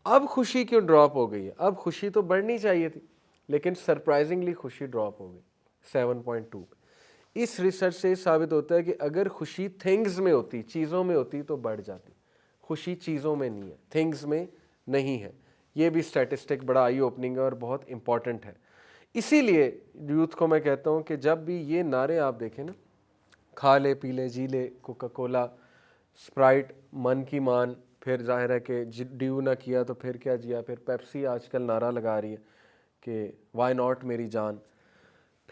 अब खुशी क्यों ड्रॉप हो गई है? अब खुशी तो बढ़नी चाहिए थी, लेकिन सरप्राइजिंगली खुशी ड्रॉप हो गई 7.2 पे। इस रिसर्च से साबित होता है कि अगर खुशी थिंग्स में होती, चीज़ों में होती तो बढ़ जाती। खुशी चीज़ों में नहीं है, थिंग्स में नहीं है। ये भी स्टैटिस्टिक बड़ा आई ओपनिंग है और बहुत इंपॉर्टेंट है। इसीलिए यूथ को मैं कहता हूँ कि जब भी ये नारे आप देखें ना, खा ले पी ले जी ले, कोका कोला, स्प्राइट, मन की मान, फिर जाहिर है कि ड्यू ना किया तो फिर क्या जिया, फिर पेप्सी आजकल नारा लगा रही है कि वाई नॉट मेरी जान,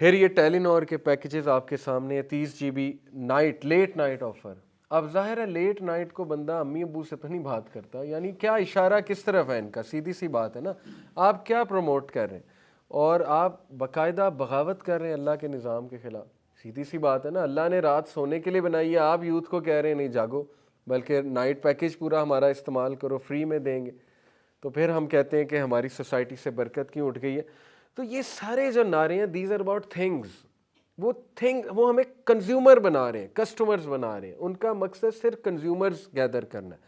फिर ये टेलीनॉर के पैकेजेस आपके सामने है, 30 GB night, late night offer. अब जाहिर है लेट नाइट को बंदा अम्मी अबू से तो नहीं बात करता, यानी क्या इशारा किस तरफ है इनका, सीधी सी बात है ना। आप क्या प्रमोट कर रहे हैं और आप बाकायदा बगावत कर रहे हैं अल्लाह के निज़ाम के ख़िलाफ़। सीधी सी बात है ना, अल्लाह ने रात सोने के लिए बनाई है, आप यूथ को कह रहे हैं नहीं जागो, बल्कि नाइट पैकेज पूरा हमारा इस्तेमाल करो, फ्री में देंगे। तो फिर हम कहते हैं कि हमारी सोसाइटी से बरकत क्यों उठ गई है। तो ये सारे जो नारे हैं, दीज आर अबाउट थिंग्स। वो हमें कंज्यूमर बना रहे हैं, कस्टमर्स बना रहे हैं। उनका मकसद सिर्फ कंज्यूमर्स गैदर करना है।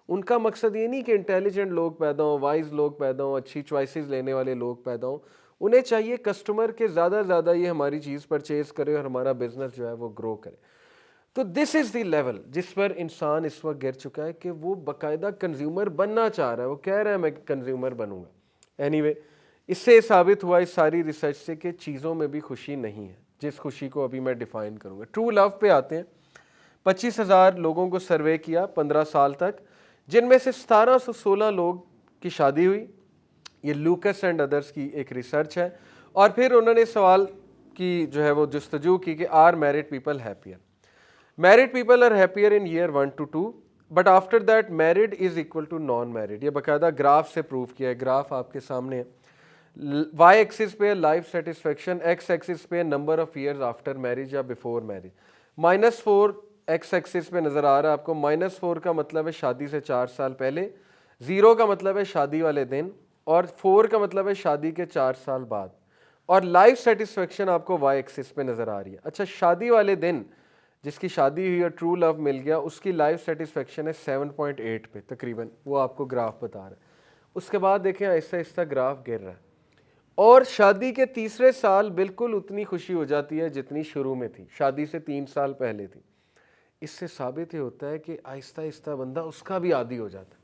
उनका मकसद ये नहीं कि इंटेलिजेंट लोग पैदा हों, वाइज लोग पैदा हों, अच्छी चॉइसेस लेने वाले लोग पैदा हों। उन्हें चाहिए कस्टमर के ज़्यादा से ज़्यादा ये हमारी चीज़ परचेज़ करे और हमारा बिजनेस जो है वो ग्रो करे। तो दिस इज़ द लेवल जिस पर इंसान इस वक्त गिर चुका है कि वो बाकायदा कंज्यूमर बनना चाह रहा है। वो कह रहा है मैं कंज्यूमर बनूंगा। एनीवे, इससे साबित हुआ इस सारी रिसर्च से कि चीज़ों में भी खुशी नहीं है, जिस खुशी को अभी मैं डिफ़ाइन करूँगा। ट्रू लव पे आते हैं। 25,000 लोगों को सर्वे किया 15 साल तक, जिनमें से 1716 लोग की शादी हुई। ये लूकस एंड अदर्स की एक रिसर्च है। और फिर उन्होंने सवाल की जो है वो जस्तजू की कि are married people happier. Married people are happier in year 1 to 2, but after that married is equal to non married. ये बाकायदा ग्राफ से प्रूव किया है। ग्राफ आपके सामने है। वाई एक्सिस पे लाइफ सेटिस्फेक्शन, एक्स एक्सिस पे number of years after marriage या बिफोर मैरिज। -4 एक्स एक्सिस पे नज़र आ रहा है आपको। -4 का मतलब है शादी से 4 साल पहले, 0 का मतलब है शादी वाले दिन, और 4 का मतलब है शादी के 4 साल बाद। और लाइफ सेटिस्फेक्शन आपको वाई एक्सिस पे नज़र आ रही है। अच्छा, शादी वाले दिन जिसकी शादी हुई और ट्रू लव मिल गया, उसकी लाइफ सेटिस्फेक्शन है 7.8 पे तकरीबन, वो आपको ग्राफ बता रहा है। उसके बाद देखें आहिस्ता आहिस्ता ग्राफ गिर रहा है, और शादी के तीसरे साल बिल्कुल उतनी खुशी हो जाती है जितनी शुरू में थी, शादी से 3 साल पहले थी। इससे साबित ये होता है कि आहिस्ता आहिस्ता बंदा उसका भी आदी हो जाता है।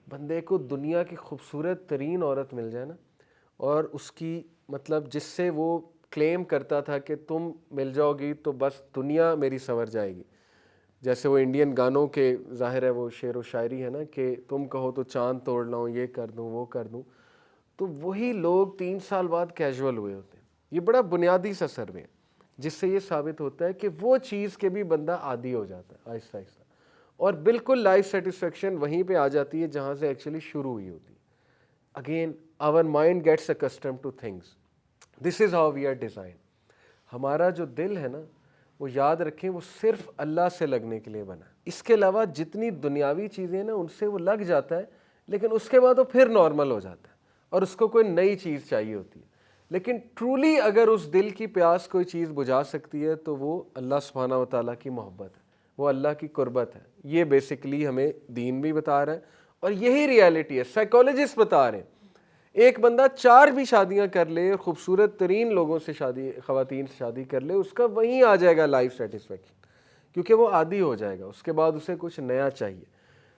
बंदे को दुनिया की खूबसूरत तरीन औरत मिल जाए ना, और उसकी मतलब जिससे वो क्लेम करता था कि तुम मिल जाओगी तो बस दुनिया मेरी संवर जाएगी, जैसे वो इंडियन गानों के ज़ाहिर है वो शेर व शायरी है ना कि तुम कहो तो चांद तोड़ लाऊं, ये कर दूं वो कर दूं, तो वही लोग 3 साल बाद कैजुअल हुए होते हैं। ये बड़ा बुनियादी सा सर्वे है जिससे ये साबित होता है कि वो चीज़ के भी बंदा आदी हो जाता है आहिस्ता आहिस्ता, और बिल्कुल लाइफ सेटिस्फेक्शन वहीं पे आ जाती है जहाँ से एक्चुअली शुरू हुई होती है। Again our mind gets accustomed to things. This is how we are design. हमारा जो दिल है ना, वो याद रखें वो सिर्फ अल्लाह से लगने के लिए बना। इसके अलावा जितनी दुनियावी चीज़ें ना उनसे वो लग जाता है, लेकिन उसके बाद वो फिर नॉर्मल हो जाता है और उसको कोई नई चीज़ चाहिए होती है। लेकिन ट्रूली अगर उस दिल की प्यास कोई चीज़ बुझा सकती है तो वो अल्लाह सुब्हानहू व तआला की मोहब्बत है, वो अल्लाह की कुर्बत है। ये बेसिकली हमें दीन भी बता रहा है और यही रियलिटी है। साइकोलॉजिस्ट बता रहे हैं एक बंदा 4 भी शादियां कर ले, खूबसूरत तरीन लोगों से शादी, ख़वातीन से शादी कर ले, उसका वहीं आ जाएगा लाइफ सेटिस्फेक्शन, क्योंकि वो आदी हो जाएगा। उसके बाद उसे कुछ नया चाहिए।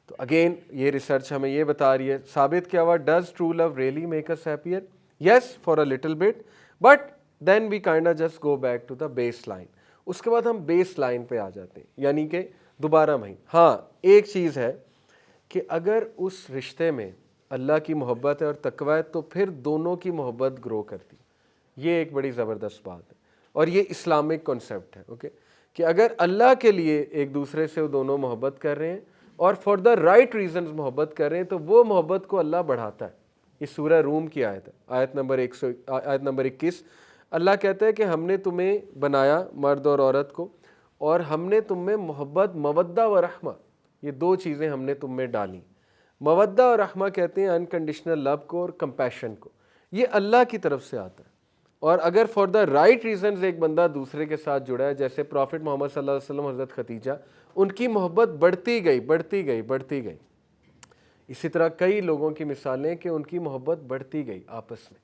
तो अगेन ये रिसर्च हमें ये बता रही है, साबित क्या हुआ, does true love really make us happier? Yes, for a little bit, but then we kind just go back to the base line. उसके बाद हम बेस लाइन पे आ जाते हैं, यानी कि दोबारा वहीं। हाँ, एक चीज़ है कि अगर उस रिश्ते में अल्लाह की मोहब्बत है और तकवा है तो फिर दोनों की मोहब्बत ग्रो करती। یہ ایک بڑی زبردست بات ہے اور یہ اسلامک کنسیپٹ ہے. اوکے کہ اگر اللہ کے لیے ایک دوسرے سے وہ دونوں محبت کر رہے ہیں اور فار دا رائٹ ریزنز محبت کر رہے ہیں تو وہ محبت کو اللہ بڑھاتا ہے. یہ سورہ روم کی آیت ہے, آیت نمبر 21. اللہ کہتا ہے کہ ہم نے تمہیں بنایا مرد اور عورت کو اور ہم نے تم میں محبت مودہ و رحمہ, یہ دو چیزیں ہم نے تم میں ڈالیں. مودہ اور رحمہ کہتے ہیں انکنڈیشنل لو کو اور کمپیشن کو. یہ اللہ کی طرف سے آتا ہے اور اگر فار دا رائٹ ریزنز ایک بندہ دوسرے کے ساتھ جڑا ہے, جیسے پروفٹ محمد صلی اللہ علیہ وسلم, حضرت ختیجہ, ان کی محبت بڑھتی گئی. اسی طرح کئی لوگوں کی مثالیں کہ ان کی محبت بڑھتی گئی آپس میں.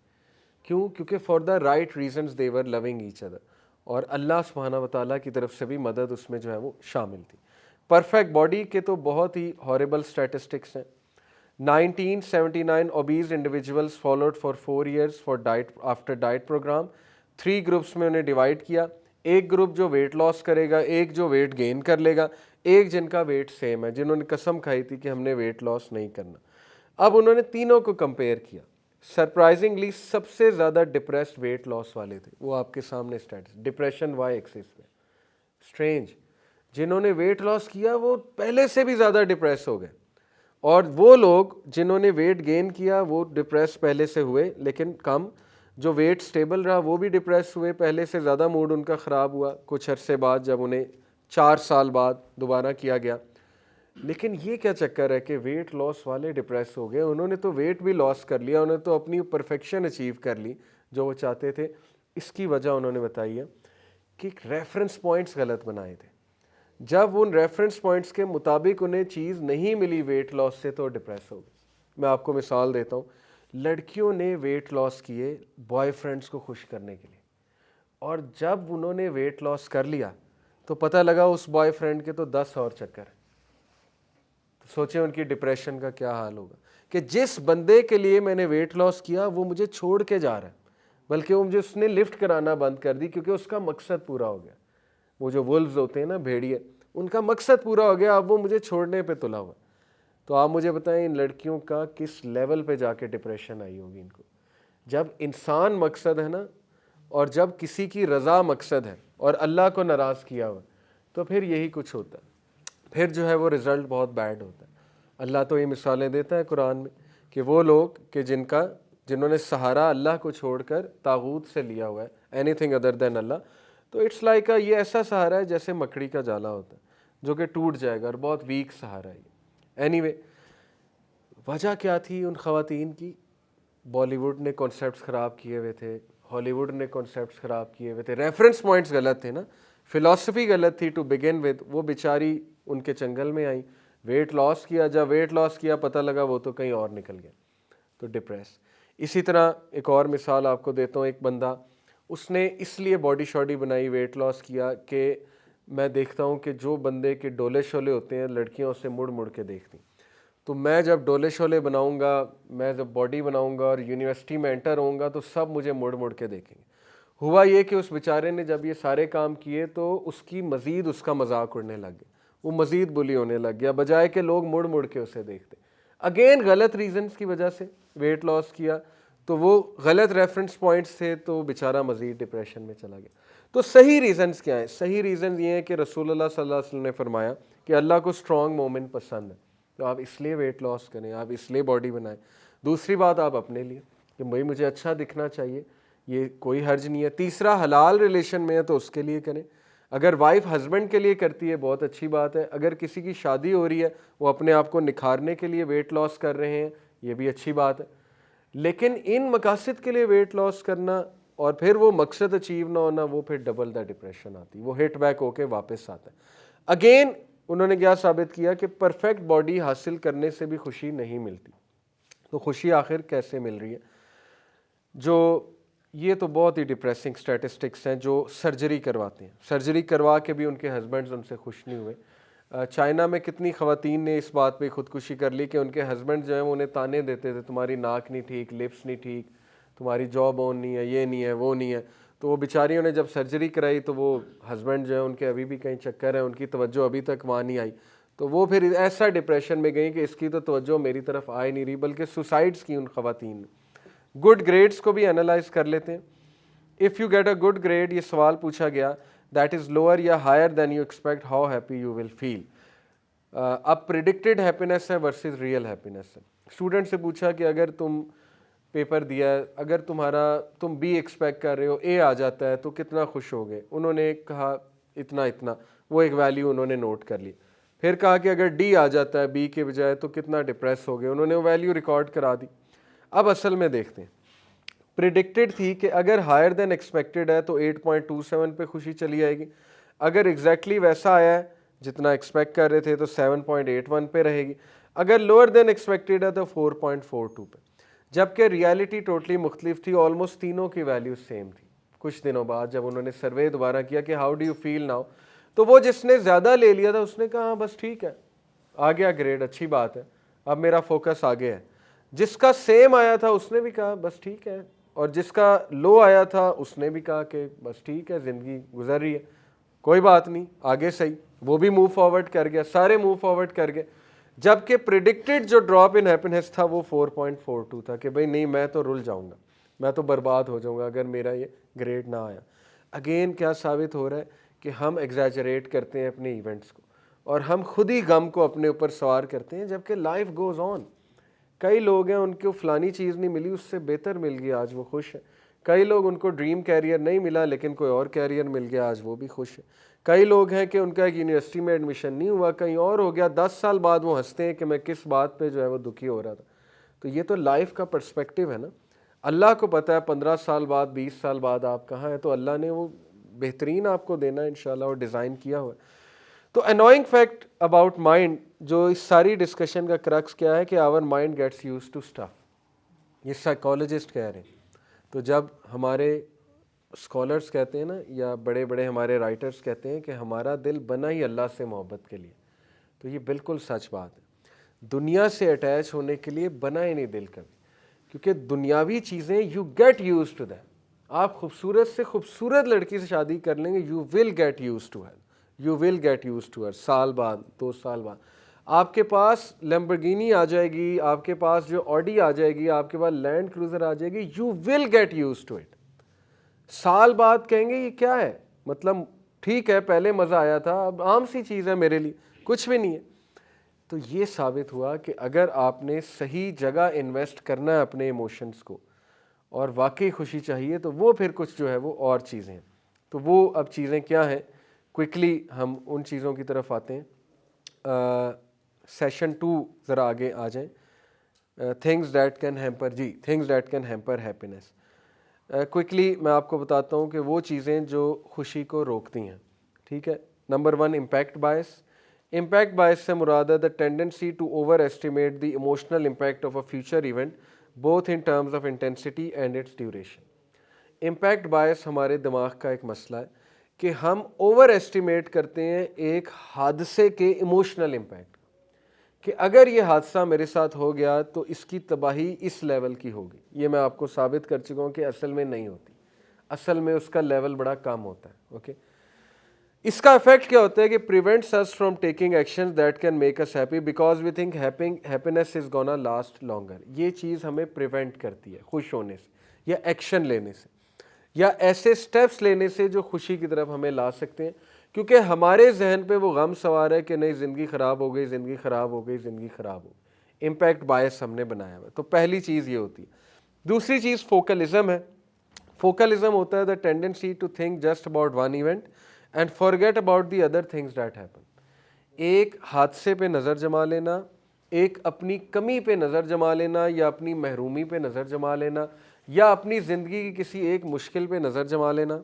کیوں؟ کیونکہ for the right reasons they were loving each other, اور اللہ سبحانہ و تعالیٰ کی طرف سے بھی مدد اس میں جو ہے وہ شامل تھی. پرفیکٹ باڈی کے تو بہت ہی ہارریبل اسٹیٹسٹکس ہیں. 1979 obese individuals followed for 4 years for after diet program. 3 groups میں انہیں ڈیوائڈ کیا. ایک گروپ جو ویٹ لاس کرے گا, ایک جو ویٹ گین کر لے گا, ایک جن کا ویٹ سیم ہے, جنہوں نے قسم کھائی تھی کہ ہم نے ویٹ لاس نہیں کرنا. اب انہوں نے تینوں کو کمپیئر کیا. سرپرائزنگلی سب سے زیادہ ڈپریسڈ ویٹ لاس والے تھے. وہ آپ کے سامنے اسٹیٹس, ڈپریشن وائی ایکسس پہ. اسٹرینج, جنہوں نے ویٹ لاس کیا وہ پہلے سے بھی زیادہ ڈپریس ہو گئے, اور وہ لوگ جنہوں نے ویٹ گین کیا وہ ڈپریس پہلے سے ہوئے لیکن کم. جو ویٹ سٹیبل رہا وہ بھی ڈپریس ہوئے, پہلے سے زیادہ موڈ ان کا خراب ہوا کچھ عرصے بعد جب انہیں 4 سال بعد دوبارہ کیا گیا. لیکن یہ کیا چکر ہے کہ ویٹ لاس والے ڈپریس ہو گئے؟ انہوں نے تو ویٹ بھی لاس کر لیا, انہوں نے تو اپنی پرفیکشن اچیو کر لی جو وہ چاہتے تھے. اس کی وجہ انہوں نے بتائی ہے کہ ریفرنس پوائنٹس غلط بنائے تھے. جب ان ریفرنس پوائنٹس کے مطابق انہیں چیز نہیں ملی ویٹ لاس سے تو ڈپریس ہو گئے. میں آپ کو مثال دیتا ہوں. لڑکیوں نے ویٹ لاس کیے بوائے فرینڈس کو خوش کرنے کے لیے, اور جب انہوں نے ویٹ لاس کر لیا تو پتہ لگا اس بوائے فرینڈ کے تو 10 اور چکر ہیں. تو سوچیں ان کی ڈپریشن کا کیا حال ہوگا کہ جس بندے کے لیے میں نے ویٹ لاس کیا وہ مجھے چھوڑ کے جا رہا ہے, بلکہ وہ مجھے اس نے لفٹ کرانا بند کر دی کیونکہ اس کا مقصد پورا ہو گیا. وہ جو ولفز ہوتے ہیں نا, بھیڑیے, ان کا مقصد پورا ہو گیا, اب وہ مجھے چھوڑنے پہ تلا ہوا. تو آپ مجھے بتائیں ان لڑکیوں کا کس لیول پہ جا کے ڈپریشن آئی ہوگی ان کو. جب انسان مقصد ہے نا, اور جب کسی کی رضا مقصد ہے اور اللہ کو ناراض کیا ہوا, تو پھر یہی کچھ ہوتا ہے, پھر جو ہے وہ رزلٹ بہت بیڈ ہوتا ہے. اللہ تو یہ مثالیں دیتا ہے قرآن میں کہ وہ لوگ کہ جنہوں نے سہارا اللہ کو چھوڑ کر طاغوت سے لیا ہوا ہے, اینی تھنگ ادر دین اللہ, تو اٹس لائک یہ ایسا سہارا ہے جیسے مکڑی کا جالا ہوتا ہے جو کہ ٹوٹ جائے گا, اور بہت ویک سہارا ہے. اینی وے, وجہ کیا تھی ان خواتین کی؟ بالی ووڈ نے کانسیپٹس خراب کیے ہوئے تھے, ہالی ووڈ نے کانسیپٹس خراب کیے ہوئے تھے, ریفرنس پوائنٹس غلط تھے نا, فلاسفی غلط تھی ٹو بگن ود. وہ بیچاری ان کے چنگل میں آئیں, ویٹ لاس کیا, جب ویٹ لاس کیا پتہ لگا وہ تو کہیں اور نکل گیا, تو ڈپریس. اسی طرح ایک اور مثال آپ کو دیتا ہوں. ایک بندہ, اس نے اس لیے باڈی شاڈی بنائی, ویٹ لاس کیا کہ میں دیکھتا ہوں کہ جو بندے کے ڈولے شولے ہوتے ہیں لڑکیاں اسے مڑ مڑ کے دیکھتی, تو میں جب ڈولے شولے بناؤں گا, میں جب باڈی بناؤں گا اور یونیورسٹی میں انٹر ہوں گا تو سب مجھے مڑ مڑ کے دیکھیں گے. ہوا یہ کہ اس بیچارے نے جب یہ سارے کام کیے تو اس کی مزید اس کا مذاق اڑنے لگ گیا, وہ مزید بلی ہونے لگ گیا, بجائے کہ لوگ مڑ مڑ کے اسے دیکھتے. اگین غلط ریزنز کی وجہ سے ویٹ لاس کیا, تو وہ غلط ریفرنس پوائنٹس تھے, تو بیچارہ مزید ڈپریشن میں چلا گیا. تو صحیح ریزنز کیا ہیں؟ صحیح ریزنز یہ ہیں کہ رسول اللہ صلی اللہ علیہ وسلم نے فرمایا کہ اللہ کو اسٹرانگ مومن پسند ہے, تو آپ اس لیے ویٹ لاس کریں, آپ اس لیے باڈی بنائیں. دوسری بات, آپ اپنے لیے کہ بھائی مجھے اچھا دکھنا چاہیے, یہ کوئی حرج نہیں ہے. تیسرا, حلال ریلیشن میں ہے تو اس کے لیے کریں. اگر وائف ہسبینڈ کے لیے کرتی ہے بہت اچھی بات ہے. اگر کسی کی شادی ہو رہی ہے, وہ اپنے آپ کو نکھارنے کے لیے ویٹ لاس کر رہے ہیں, یہ بھی اچھی بات ہے. لیکن ان مقاصد کے لیے ویٹ لاس کرنا اور پھر وہ مقصد اچیو نہ ہونا, وہ پھر ڈبل دا ڈپریشن آتی, وہ ہٹ بیک ہو کے واپس آتا ہے. اگین انہوں نے کیا ثابت کیا کہ پرفیکٹ باڈی حاصل کرنے سے بھی خوشی نہیں ملتی. تو خوشی آخر کیسے مل رہی ہے؟ جو یہ تو بہت ہی ڈپریسنگ اسٹیٹسٹکس ہیں جو سرجری کرواتے ہیں, سرجری کروا کے بھی ان کے ہسبینڈز ان سے خوش نہیں ہوئے. چائنا میں کتنی خواتین نے اس بات پہ خودکشی کر لی کہ ان کے ہسبینڈ جو ہیں وہ انہیں تانے دیتے تھے, تمہاری ناک نہیں ٹھیک, لپس نہیں ٹھیک, تمہاری جا بون نہیں ہے, یہ نہیں ہے, وہ نہیں ہے. تو وہ بیچاریوں نے جب سرجری کرائی تو وہ ہسبینڈ جو ہیں ان کے ابھی بھی کہیں چکر ہیں, ان کی توجہ ابھی تک وہاں نہیں آئی. تو وہ پھر ایسا ڈپریشن میں گئیں کہ اس کی تو توجہ میری طرف آ ہی نہیں رہی, بلکہ سوسائڈس کی ان خواتین نے. گڈ گریڈس کو بھی انالائز کر لیتے ہیں. If you get a good grade, ये सवाल पूछा गया, दैट इज़ लोअर या higher than you expect, how happy you will feel. अब प्रिडिक्टेड हैप्पीनेस है वर्सेस रियल हैप्पीनेस है। स्टूडेंट से पूछा कि अगर तुम पेपर दिया है, अगर तुम बी एक्सपेक्ट कर रहे हो, ए आ जाता है तो कितना खुश होगे। उन्होंने कहा इतना इतना, वो एक वैल्यू उन्होंने नोट कर ली। फिर कहा कि अगर डी आ जाता है बी के बजाय तो कितना डिप्रेस हो गए, उन्होंने वो वैल्यू रिकॉर्ड करा दी। अब असल में देखते हैं, प्रिडिक्टेड थी कि अगर हायर देन एक्सपेक्टेड है तो 8.27 पे खुशी चली जाएगी, अगर एग्जैक्टली वैसा आया है जितना एक्सपेक्ट कर रहे थे तो 7.81 पे रहेगी, अगर लोअर देन एक्सपेक्टेड है तो 4.42 पे। जबकि रियलिटी टोटली मुख्तलिफ थी, ऑलमोस्ट तीनों की वैल्यू सेम थी। कुछ दिनों बाद जब उन्होंने सर्वे दोबारा किया कि how do you feel now, तो वो जिसने ज़्यादा ले लिया था उसने कहा हाँ बस ठीक है, आ गया ग्रेड, अच्छी बात है, अब मेरा फोकस आगे है। जिसका सेम आया था उसने भी कहा बस ठीक है, और जिसका लो आया था उसने भी कहा कि बस ठीक है, ज़िंदगी गुजर रही है, कोई बात नहीं, आगे सही। वो भी मूव फॉरवर्ड कर गया, सारे मूव फॉरवर्ड कर गए। जबकि प्रिडिक्टेड जो ड्रॉप इन हैप्पीनेस था वो 4.42 था कि भाई नहीं, मैं तो रुल जाऊंगा, मैं तो बर्बाद हो जाऊंगा अगर मेरा ये ग्रेड ना आया। अगेन क्या साबित हो रहा है कि हम एग्जैजरेट करते हैं अपने इवेंट्स को, और हम खुद ही गम को अपने ऊपर सवार करते हैं, जबकि लाइफ गोज़ ऑन। कई लोग हैं उनको फ़लानी चीज़ नहीं मिली, उससे बेहतर मिल गई, आज वो खुश है। कई लोग उनको ड्रीम कैरियर नहीं मिला लेकिन कोई और कैरियर मिल गया, आज वो भी खुश है। कई लोग हैं कि उनका एक यूनिवर्सिटी में एडमिशन नहीं हुआ, कहीं और हो गया, 10 साल बाद वो हंसते हैं कि मैं किस बात पे जो है वो दुखी हो रहा था। तो ये तो लाइफ का पर्सपेक्टिव है ना। अल्लाह को पता है 15 साल बाद, 20 साल बाद आप कहाँ हैं, तो अल्लाह ने वो बेहतरीन आपको देना है इंशाल्लाह, और डिज़ाइन किया हुआ है। तो अनोइंग फैक्ट अबाउट माइंड, जो इस सारी डिस्कशन का क्रक्स क्या है कि our mind gets used to stuff, ये साइकोलॉजिस्ट कह रहे हैं। तो जब हमारे स्कॉलर्स कहते हैं ना, या बड़े बड़े हमारे राइटर्स कहते हैं कि हमारा दिल बना ही अल्लाह से मोहब्बत के लिए, तो ये बिल्कुल सच बात है। दुनिया से अटैच होने के लिए बना ही नहीं दिल कभी, क्योंकि दुनियावी चीज़ें you get used to that. आप खूबसूरत से खूबसूरत लड़की से शादी कर लेंगे, you will get used to her, you will get used to her. साल बाद, 2 साल बाद आपके पास लैम्बोर्गिनी आ जाएगी, आपके पास जो ऑडी आ जाएगी, आपके पास लैंड क्रूज़र आ जाएगी, you will get used to it. साल बाद कहेंगे ये क्या है, मतलब ठीक है पहले मज़ा आया था, अब आम सी चीज़ है मेरे लिए, कुछ भी नहीं है। तो ये साबित हुआ कि अगर आपने सही जगह इन्वेस्ट करना है अपने इमोशंस को और वाकई खुशी चाहिए, तो वो फिर कुछ जो है वो और चीज़ें हैं। तो वो अब चीज़ें क्या हैं, क्विकली हम उन चीज़ों की तरफ आते हैं। सेशन 2 ज़रा आगे आ जाएं। Things that can hamper, the things that can hamper happiness. Quickly मैं आपको बताता हूँ कि वो चीज़ें जो खुशी को रोकती हैं, ठीक है। Number 1, impact bias. Impact bias से मुराद है the tendency to overestimate the emotional impact of a future event both in terms of intensity and its duration. Impact bias हमारे दिमाग का एक मसला है कि हम ओवर एस्टिमेट करते हैं एक हादसे के इमोशनल इम्पैक्ट, कि अगर ये हादसा मेरे साथ हो गया तो इसकी तबाही इस लेवल की होगी। ये मैं आपको साबित कर चुका हूँ कि असल में नहीं होती, असल में उसका लेवल बड़ा कम होता है। ओके, इसका इफेक्ट क्या होता है कि prevents us from taking actions that can make us happy because we think happiness is gonna last longer. ये चीज़ हमें प्रिवेंट करती है खुश होने से, या एक्शन लेने से, या ऐसे स्टेप्स लेने से जो खुशी की तरफ हमें ला सकते हैं, क्योंकि हमारे जहन पे वो गम सवार है कि नहीं ज़िंदगी ख़राब हो गई, ज़िंदगी ख़राब हो गई, ज़िंदगी ख़राब हो गई। इम्पैक्ट बायस हमने बनाया हुआ है। तो पहली चीज़ ये होती है। दूसरी चीज़ फोकलिज्म है। फोकलिज्म होता है the tendency to think just about one event and forget about the other things that happen. एक हादसे पे नज़र जमा लेना, एक अपनी कमी पे नज़र जमा लेना, या अपनी महरूमी पे नज़र जमा लेना, या अपनी ज़िंदगी की किसी एक मुश्किल पे नज़र जमा लेना,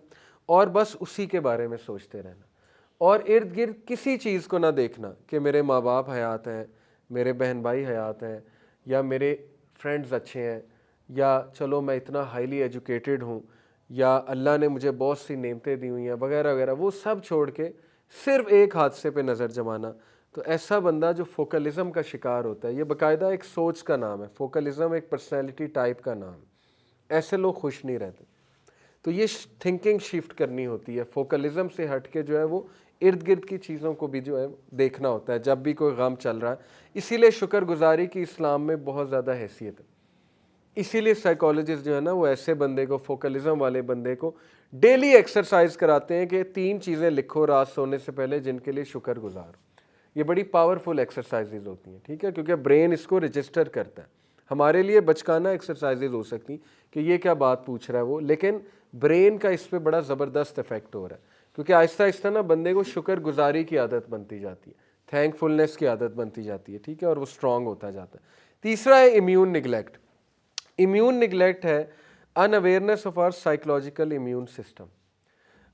और बस उसी के बारे में सोचते रहना, और इर्द गिर्द किसी चीज़ को ना देखना कि मेरे माँ बाप हयात हैं, मेरे बहन भाई हयात हैं, या मेरे फ्रेंड्स अच्छे हैं, या चलो मैं इतना हाईली एजुकेटेड हूँ, या अल्लाह ने मुझे बहुत सी नेमतें दी हुई हैं वगैरह वगैरह। वो सब छोड़ के सिर्फ एक हादसे पे नज़र जमाना, तो ऐसा बंदा जो फोकलिज्म का शिकार होता है, ये बाकायदा एक सोच का नाम है, फोकलिज्म एक पर्सनैलिटी टाइप का नाम है। ऐसे लोग खुश नहीं रहते। तो ये थिंकिंग शिफ्ट करनी होती है, फोकलिज्म से हट के जो है वो इर्द गिर्द की चीज़ों को भी जो है देखना होता है जब भी कोई गम चल रहा है। इसीलिए शुक्रगुजारी की इस्लाम में बहुत ज़्यादा हैसियत है। इसीलिए साइकोलॉजिस्ट जो है ना वो ऐसे बंदे को, फोकलिज्म वाले बंदे को डेली एक्सरसाइज कराते हैं कि 3 चीज़ें लिखो रात सोने से पहले जिनके लिए शुक्रगुजार हो। ये बड़ी पावरफुल एक्सरसाइजेज होती हैं, ठीक है, क्योंकि ब्रेन इसको रजिस्टर करता है। हमारे लिए बचकाना एक्सरसाइजेज हो सकती कि ये क्या बात पूछ रहा है वो, लेकिन ब्रेन का इस पर बड़ा ज़बरदस्त इफेक्ट हो रहा है, क्योंकि आहिस्ता आहिस्ता ना बंदे को शुक्रगुजारी की आदत बनती जाती है, थैंकफुलनेस की आदत बनती जाती है, ठीक है, और वो स्ट्रांग होता जाता है। तीसरा है इम्यून निगलेक्ट। इम्यून निगलेक्ट है unawareness of our psychological immune system.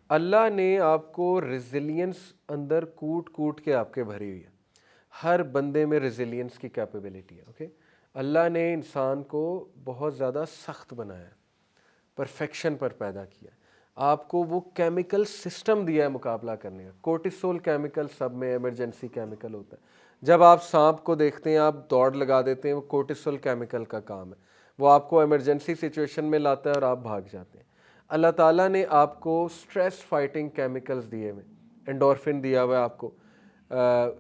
Allah ने आपको रेजिलियंस अंदर कूट कूट के आपके भरी हुई है, हर बंदे में रेजिलियंस की कैपेबिलिटी है। ओके, अल्लाह ने इंसान को बहुत ज़्यादा सख्त बनाया, परफेक्शन पर पैदा किया, आपको वो केमिकल सिस्टम दिया है मुकाबला करने का। कोर्टिसोल केमिकल सब में इमरजेंसी केमिकल होता है। जब आप सांप को देखते हैं आप दौड़ लगा देते हैं, वो कोर्टिसोल केमिकल का काम है, वो आपको इमरजेंसी सिचुएशन में लाता है और आप भाग जाते हैं। अल्लाह ताला ने आपको स्ट्रेस फाइटिंग केमिकल्स दिए हुए, एंडोर्फिन दिया हुआ है आपको,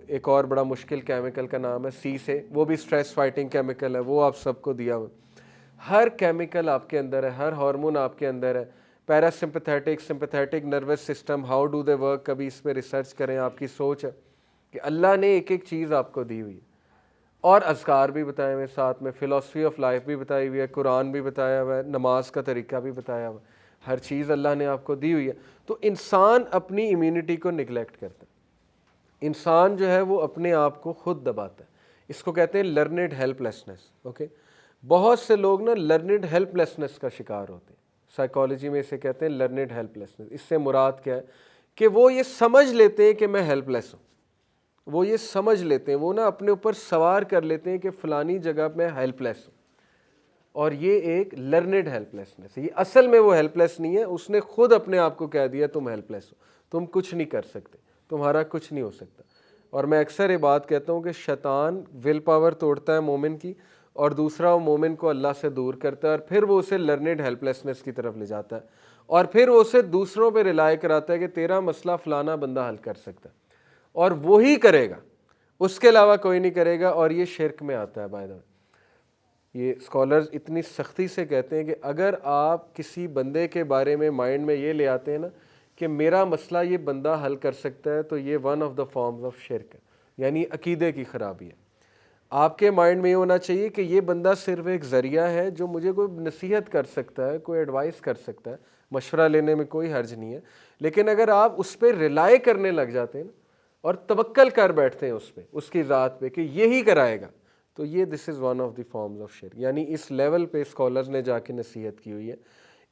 एक और बड़ा मुश्किल केमिकल का नाम है सी से, वो भी स्ट्रेस फाइटिंग केमिकल है, वो आप सबको दिया हुआ। हर केमिकल आपके अंदर है, हर हार्मोन आपके अंदर है, parasympathetic, sympathetic nervous system, how do they work, कभी इस पर रिसर्च करें। आपकी सोच है कि अल्लाह ने एक एक चीज़ आपको दी हुई है, और अज़कार भी बताए हुए, साथ में फ़िलासफ़ी ऑफ लाइफ भी बताई हुई है, कुरान भी बताया हुआ है, नमाज का तरीका भी बताया हुआ है, हर चीज़ अल्लाह ने आपको दी हुई है। तो इंसान अपनी इम्यूनिटी को निगलेक्ट करता है, इंसान जो है वो अपने आप को खुद दबाता है। इसको कहते हैं लर्नेड हेल्पलेसनेस। ओके, बहुत से लोग ना लर्नेड हेल्पलेसनेस का शिकार होते हैं, साइकोलॉजी में इसे कहते हैं लर्नेड हेल्पलेसनेस। इससे मुराद क्या है कि वो ये समझ लेते हैं कि मैं हेल्पलेस हूँ, वो ये समझ लेते हैं, वो ना अपने ऊपर सवार कर लेते हैं कि फ़लानी जगह मैं हेल्पलेस हूँ, और ये एक लर्नेड हेल्पलेसनेस है। ये असल में वो हेल्पलेस नहीं है, उसने खुद अपने आप को कह दिया तुम हेल्पलेस हो, तुम कुछ नहीं कर सकते, तुम्हारा कुछ नहीं हो सकता। और मैं अक्सर ये बात कहता हूँ कि शैतान विल पावर तोड़ता है मोमिन की, और दूसरा वो मोमिन को अल्लाह से दूर करता है, और फिर वो उसे लर्नेड हेल्पलेसनेस की तरफ ले जाता है, और फिर वो उसे दूसरों पे रिलाई कराता है कि तेरा मसला फ़लाना बंदा हल कर सकता है, और वो ही करेगा, उसके अलावा कोई नहीं करेगा, और ये शिर्क में आता है। बाय द वे, ये स्कॉलर्स इतनी सख्ती से कहते हैं कि अगर आप किसी बंदे के बारे में माइंड में ये ले आते हैं ना कि मेरा मसला ये बंदा हल कर सकता है, तो ये one of the forms of शिर्क है, यानी अकीदे की ख़राबी है। आपके माइंड में ये होना चाहिए कि ये बंदा सिर्फ एक ज़रिया है जो मुझे कोई नसीहत कर सकता है, कोई एडवाइस कर सकता है, मशवरा लेने में कोई हर्ज नहीं है। लेकिन अगर आप उस पर रिलाई करने लग जाते हैं ना और तवक्कल कर बैठते हैं उस पर, उसकी ज़ात पे कि यही कराएगा, तो ये this is one of the forms of शिर्क। यानी इस लेवल पे स्कॉलर्स ने जाके नसीहत की हुई है।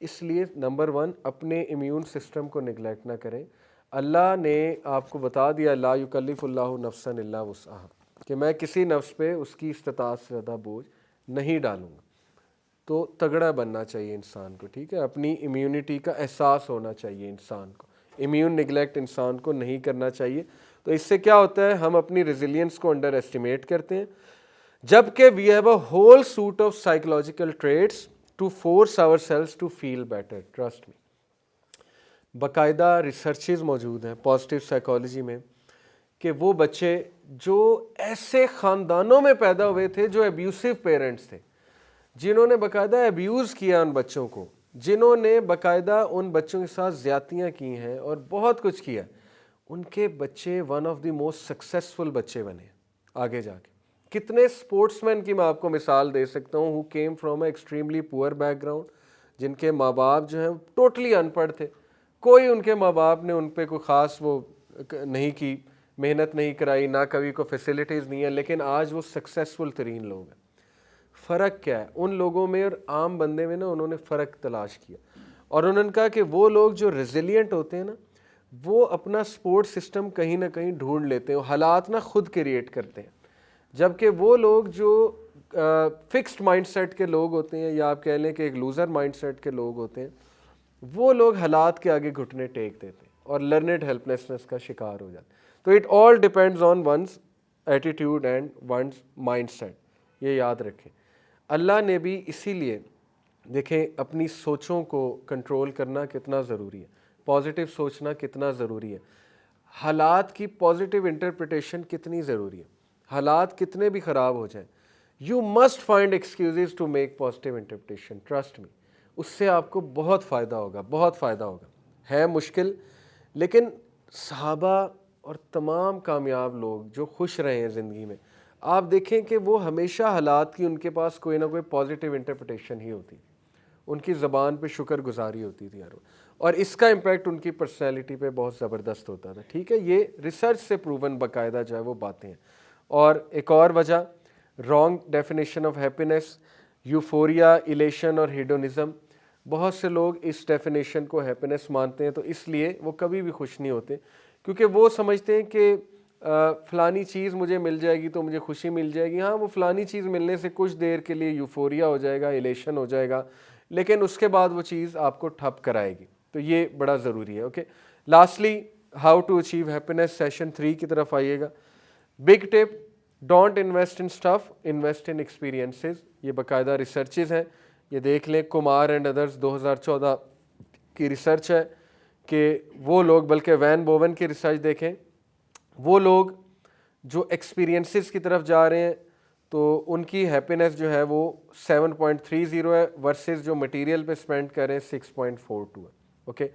इसलिए नंबर 1, अपने इम्यून सिस्टम को निगलेक्ट ना करें। अल्लाह ने आपको बता दिया ला युकल्लिफुल्लाहु नफ्सन इल्ला वुस्अहा, कि मैं किसी नफ्स पे उसकी इस्तिताअत से ज़्यादा बोझ नहीं डालूँगा। तो तगड़ा बनना चाहिए इंसान को, ठीक है, अपनी इम्यूनिटी का एहसास होना चाहिए इंसान को, इम्यून निगलेक्ट इंसान को नहीं करना चाहिए। तो इससे क्या होता है, हम अपनी रेजिलियंस को अंडर एस्टिमेट करते हैं, जबकि we have a whole suite of psychological traits to force our selves to feel better. Trust me, बाकायदा रिसर्चेज मौजूद हैं पॉजिटिव साइकोलॉजी में कि वो बच्चे जो ऐसे ख़ानदानों में पैदा हुए थे जो एब्यूसिव पेरेंट्स थे, जिन्होंने बाकायदा एब्यूज़ किया उन बच्चों को, जिन्होंने बाकायदा उन बच्चों के साथ ज़्यादतियाँ की हैं और बहुत कुछ किया, उनके बच्चे one of the most successful बच्चे बने आगे जाके। कितने स्पोर्ट्समैन की मैं आपको मिसाल दे सकता हूँ who came from A extremely poor background, जिनके माँ बाप जो हैं टोटली अनपढ़ थे, कोई उनके माँ बाप ने उन पर कोई ख़ास वो नहीं की, मेहनत नहीं कराई, ना कभी को फैसिलिटीज़ नहीं है, लेकिन आज वो सक्सेसफुल तरीन लोग हैं। फ़र्क क्या है उन लोगों में और आम बंदे में ना, उन्होंने फ़र्क तलाश किया और उन्होंने कहा कि वो लोग जो रेजिलियंट होते हैं ना, वो अपना सपोर्ट सिस्टम कहीं ना कहीं ढूंढ लेते हैं, हालात ना खुद क्रिएट करते हैं। जबकि वो लोग जो फिक्स्ड माइंडसेट के लोग होते हैं, या आप कह लें कि एक लूज़र माइंडसेट के लोग होते हैं, वो लोग हालात के आगे घुटने टेक देते हैं और लर्नेड हेल्पलेसनेस का शिकार हो जाते हैं। तो it all depends on one's attitude and one's mindset, ये याद रखें। अल्लाह ने भी इसीलिए देखें अपनी सोचों को कंट्रोल करना कितना ज़रूरी है, पॉजिटिव सोचना कितना ज़रूरी है, हालात की पॉजिटिव इंटरप्रिटेशन कितनी ज़रूरी है। हालात कितने भी ख़राब हो जाएं, you must find excuses to make positive interpretation, trust me, उससे आपको बहुत फ़ायदा होगा, बहुत फ़ायदा होगा। है मुश्किल, लेकिन सहाबा और तमाम कामयाब लोग जो खुश रहे हैं ज़िंदगी में, आप देखें कि वो हमेशा हालात की उनके पास कोई ना कोई पॉजिटिव इंटरप्रिटेशन ही होती, उनकी ज़बान पे शुक्रगुजारी होती थी यार, और इसका इम्पैक्ट उनकी पर्सनैलिटी पे बहुत ज़बरदस्त होता था। ठीक है, ये रिसर्च से प्रूवन बाकायदा जो है वो बातें हैं। और एक और वजह, wrong definition of happiness, euphoria, elation और हिडोनिज़म। बहुत से लोग इस डेफिनेशन को हैप्पीनेस मानते हैं, तो इसलिए वो कभी भी खुश नहीं होते, क्योंकि वो समझते हैं कि फ़लानी चीज़ मुझे मिल जाएगी तो मुझे खुशी मिल जाएगी। हाँ, वो फ़लानी चीज़ मिलने से कुछ देर के लिए यूफोरिया हो जाएगा, इलेशन हो जाएगा, लेकिन उसके बाद वो चीज़ आपको ठप कराएगी। तो ये बड़ा ज़रूरी है। Okay, lastly, how to achieve happiness, session 3 की तरफ आइएगा। Big tip, don't invest in stuff, invest in experiences. ये बाकायदा रिसर्चेज हैं, ये देख लें, कुमार एंड अदर्स 2014 की रिसर्च है कि वो लोग, बल्कि वैन बोवन की रिसर्च देखें, वो लोग जो एक्सपीरियंसेस की तरफ जा रहे हैं तो उनकी हैप्पीनेस जो है वो 7.30 है, वर्सेस जो मटेरियल पे स्पेंड कर रहे हैं 6.42 है। ओके,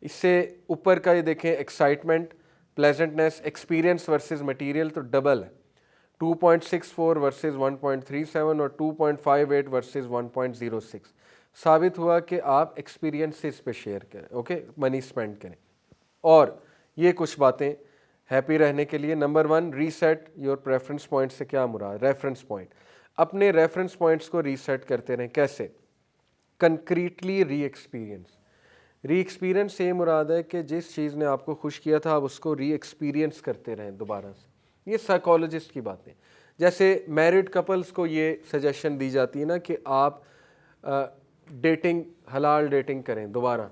इससे ऊपर का ये देखें, excitement, pleasantness, experience versus material, तो डबल है, 2.64 वर्सेस 1.37 और 2.58 वर्सेस 1.06। साबित हुआ कि आप एक्सपीरियंसेस पे शेयर करें, ओके, मनी स्पेंड करें। और ये कुछ बातें हैप्पी रहने के लिए। Number 1, reset your preference point से क्या मुराद, रेफरेंस पॉइंट, अपने रेफरेंस पॉइंट्स को रीसेट करते रहें। कैसे? कंक्रीटली री एक्सपीरियंस। री एक्सपीरियंस से मुराद है कि जिस चीज़ ने आपको खुश किया था आप उसको री एक्सपीरियंस करते रहें दोबारा से। ये साइकोलॉजिस्ट की बातें। जैसे मैरिड कपल्स को ये सजेशन दी जाती है ना कि आप डेटिंग, हलाल डेटिंग करें, दोबारा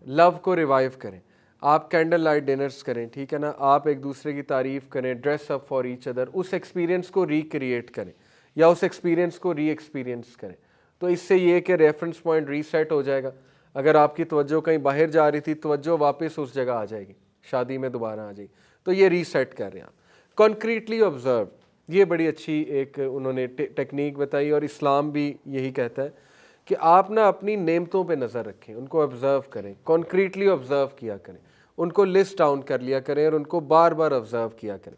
लव को रिवाइव करें, आप कैंडल लाइट डिनर्स करें, ठीक है ना, आप एक दूसरे की तारीफ़ करें, dress up for each other, उस एक्सपीरियंस को रिक्रिएट करें या उस एक्सपीरियंस को री एक्सपीरियंस करें। तो इससे ये कि रेफरेंस पॉइंट रीसेट हो जाएगा। अगर आपकी तवज्जो कहीं बाहर जा रही थी, तवज्जो वापस उस जगह आ जाएगी, शादी में दोबारा आ जाएगी, तो ये रीसेट कर रहे हैं आप। कॉन्क्रीटली ऑब्जर्व, ये बड़ी अच्छी एक उन्होंने टेक्निक बताई, और इस्लाम भी यही कहता है कि आप ना अपनी नेमतों पे नज़र रखें, उनको ऑब्ज़र्व करें, कॉन्क्रीटली ऑब्ज़र्व किया करें, उनको लिस्ट डाउन कर लिया करें और उनको बार बार ऑब्ज़र्व किया करें।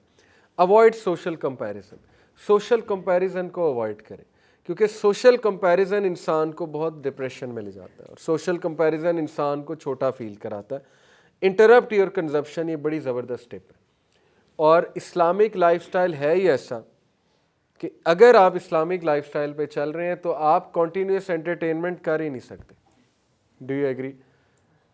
Avoid social comparison, social comparison को अवॉइड करें, क्योंकि सोशल कंपैरिजन इंसान को बहुत डिप्रेशन में ले जाता है और सोशल कंपैरिजन इंसान को छोटा फील कराता है। इंटरप्ट योर कंजप्शन, ये बड़ी ज़बरदस्त टिप है। और इस्लामिक लाइफस्टाइल है ही ऐसा कि अगर आप इस्लामिक लाइफस्टाइल पे चल रहे हैं तो आप कॉन्टीन्यूस एंटरटेनमेंट कर ही नहीं सकते। Do you agree?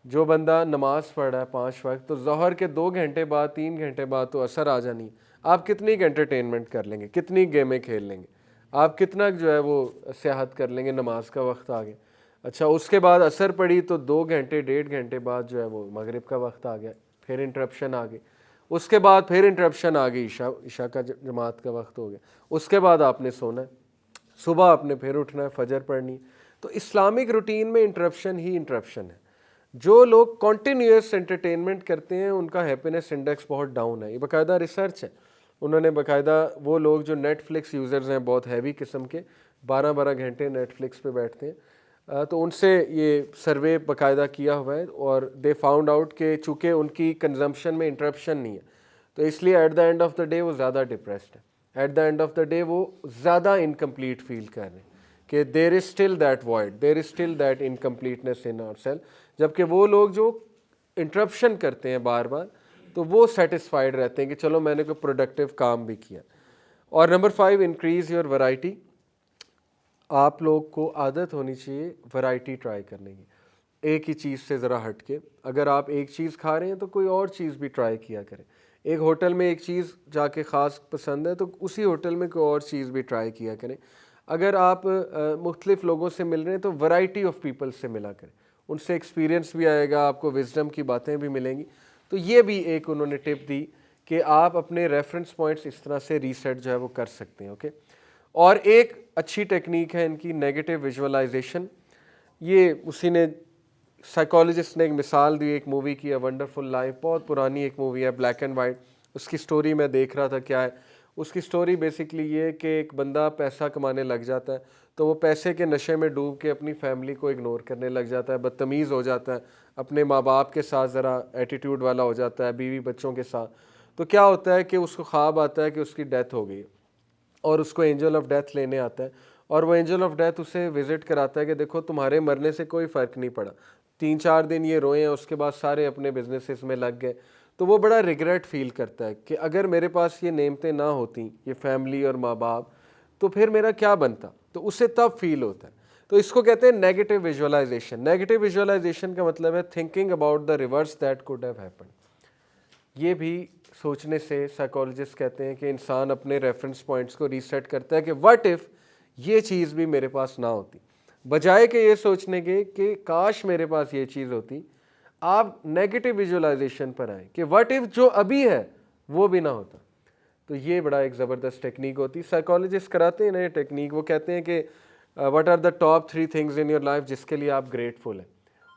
जो बंदा नमाज पढ़ रहा है 5 वक्त, तो ज़ोहर के 2 घंटे बाद, 3 घंटे बाद तो असर आ जानी है, आप कितनी एंटरटेनमेंट कर लेंगे, कितनी गेमें खेल लेंगे, आप कितना जो है वो सेहत कर लेंगे, नमाज का वक्त आ गया। अच्छा, उसके बाद असर पड़ी तो 2 घंटे 1.5 घंटे बाद जो है वो मगरिब का वक्त आ गया, फिर इंटरप्शन आ गई, उसके बाद फिर इंटरप्शन आ गई, ईशा का जमात का वक्त हो गया, उसके बाद आपने सोना है, सुबह आपने फिर उठना है, फजर पढ़नी है। तो इस्लामिक रूटीन में इंटरप्शन ही इंटरप्शन है। जो लोग कॉन्टीन्यूस एंटरटेनमेंट करते हैं उनका हैप्पीनेस इंडेक्स बहुत डाउन है। ये बाकायदा रिसर्च है, उन्होंने बाकायदा वो लोग जो नेटफ्लिक्स यूज़र्स हैं, बहुत हैवी किस्म के, 12-12 घंटे नेटफ्लिक्स पे बैठते हैं, तो उनसे ये सर्वे बाकायदा किया हुआ है और दे फाउंड आउट कि चूँकि उनकी कंजम्पशन में इंटरप्शन नहीं है, तो इसलिए at the end of the day वो ज़्यादा डिप्रेस्ड है, at the end of the day वो ज़्यादा इनकम्प्लीट फील कर रहे हैं कि there is still that void, there is still that incompleteness in our self. जबकि वो लोग जो इंटरप्शन करते हैं बार बार, तो वो सेटिस्फाइड रहते हैं कि चलो मैंने कोई प्रोडक्टिव काम भी किया। और नंबर 5, इंक्रीज़ योर वैरायटी। आप लोग को आदत होनी चाहिए वैरायटी ट्राई करने की, एक ही चीज़ से ज़रा हट के। अगर आप एक चीज़ खा रहे हैं तो कोई और चीज़ भी ट्राई किया करें। एक होटल में एक चीज़ जाके ख़ास पसंद है तो उसी होटल में कोई और चीज़ भी ट्राई किया करें। अगर आप मुख्तलिफ़ लोगों से मिल रहे हैं तो वैरायटी ऑफ पीपल से मिला करें, उनसे एक्सपीरियंस भी आएगा, आपको विजडम की बातें भी मिलेंगी। तो ये भी एक उन्होंने टिप दी कि आप अपने रेफरेंस पॉइंट्स इस तरह से रीसेट जो है वो कर सकते हैं। ओके, और एक अच्छी टेक्निक है इनकी नेगेटिव विजुअलाइजेशन। ये उसी ने साइकोलॉजिस्ट ने एक मिसाल दी एक मूवी की, अ वंडरफुल लाइफ, बहुत पुरानी एक मूवी है, ब्लैक एंड वाइट। उसकी स्टोरी मैं देख रहा था क्या है, اس کی سٹوری بیسکلی یہ ہے کہ ایک بندہ پیسہ کمانے لگ جاتا ہے تو وہ پیسے کے نشے میں ڈوب کے اپنی فیملی کو اگنور کرنے لگ جاتا ہے, بدتمیز ہو جاتا ہے, اپنے ماں باپ کے ساتھ ذرا ایٹیٹیوڈ والا ہو جاتا ہے, بیوی بچوں کے ساتھ. تو کیا ہوتا ہے کہ اس کو خواب آتا ہے کہ اس کی ڈیتھ ہو گئی اور اس کو اینجل آف ڈیتھ لینے آتا ہے, اور وہ اینجل آف ڈیتھ اسے وزٹ کراتا ہے کہ دیکھو تمہارے مرنے سے کوئی فرق نہیں پڑا, 3-4 دن یہ روئے ہیں, اس کے بعد سارے اپنے بزنسز میں لگ گئے. تو وہ بڑا ریگریٹ فیل کرتا ہے کہ اگر میرے پاس یہ نعمتیں نہ ہوتیں, یہ فیملی اور ماں باپ, تو پھر میرا کیا بنتا. تو اسے تب فیل ہوتا ہے. تو اس کو کہتے ہیں نیگیٹو ویژولائزیشن. نیگیٹو ویژولائزیشن کا مطلب ہے thinking about the reverse that could have happened. یہ بھی سوچنے سے سائیکالوجسٹ کہتے ہیں کہ انسان اپنے ریفرنس پوائنٹس کو ریسیٹ کرتا ہے کہ واٹ ایف یہ چیز بھی میرے پاس نہ ہوتی. بجائے کہ یہ سوچنے کے کہ کاش میرے پاس یہ چیز ہوتی, آپ نیگیٹو ویژولائزیشن پر آئیں کہ واٹ ایف جو ابھی ہے وہ بھی نہ ہوتا. تو یہ بڑا ایک زبردست ٹیکنیک ہوتی. سائیکالوجسٹ کراتے ہیں نا یہ ٹیکنیک, وہ کہتے ہیں کہ what are the top 3 things in your life جس کے لیے آپ گریٹفل ہیں.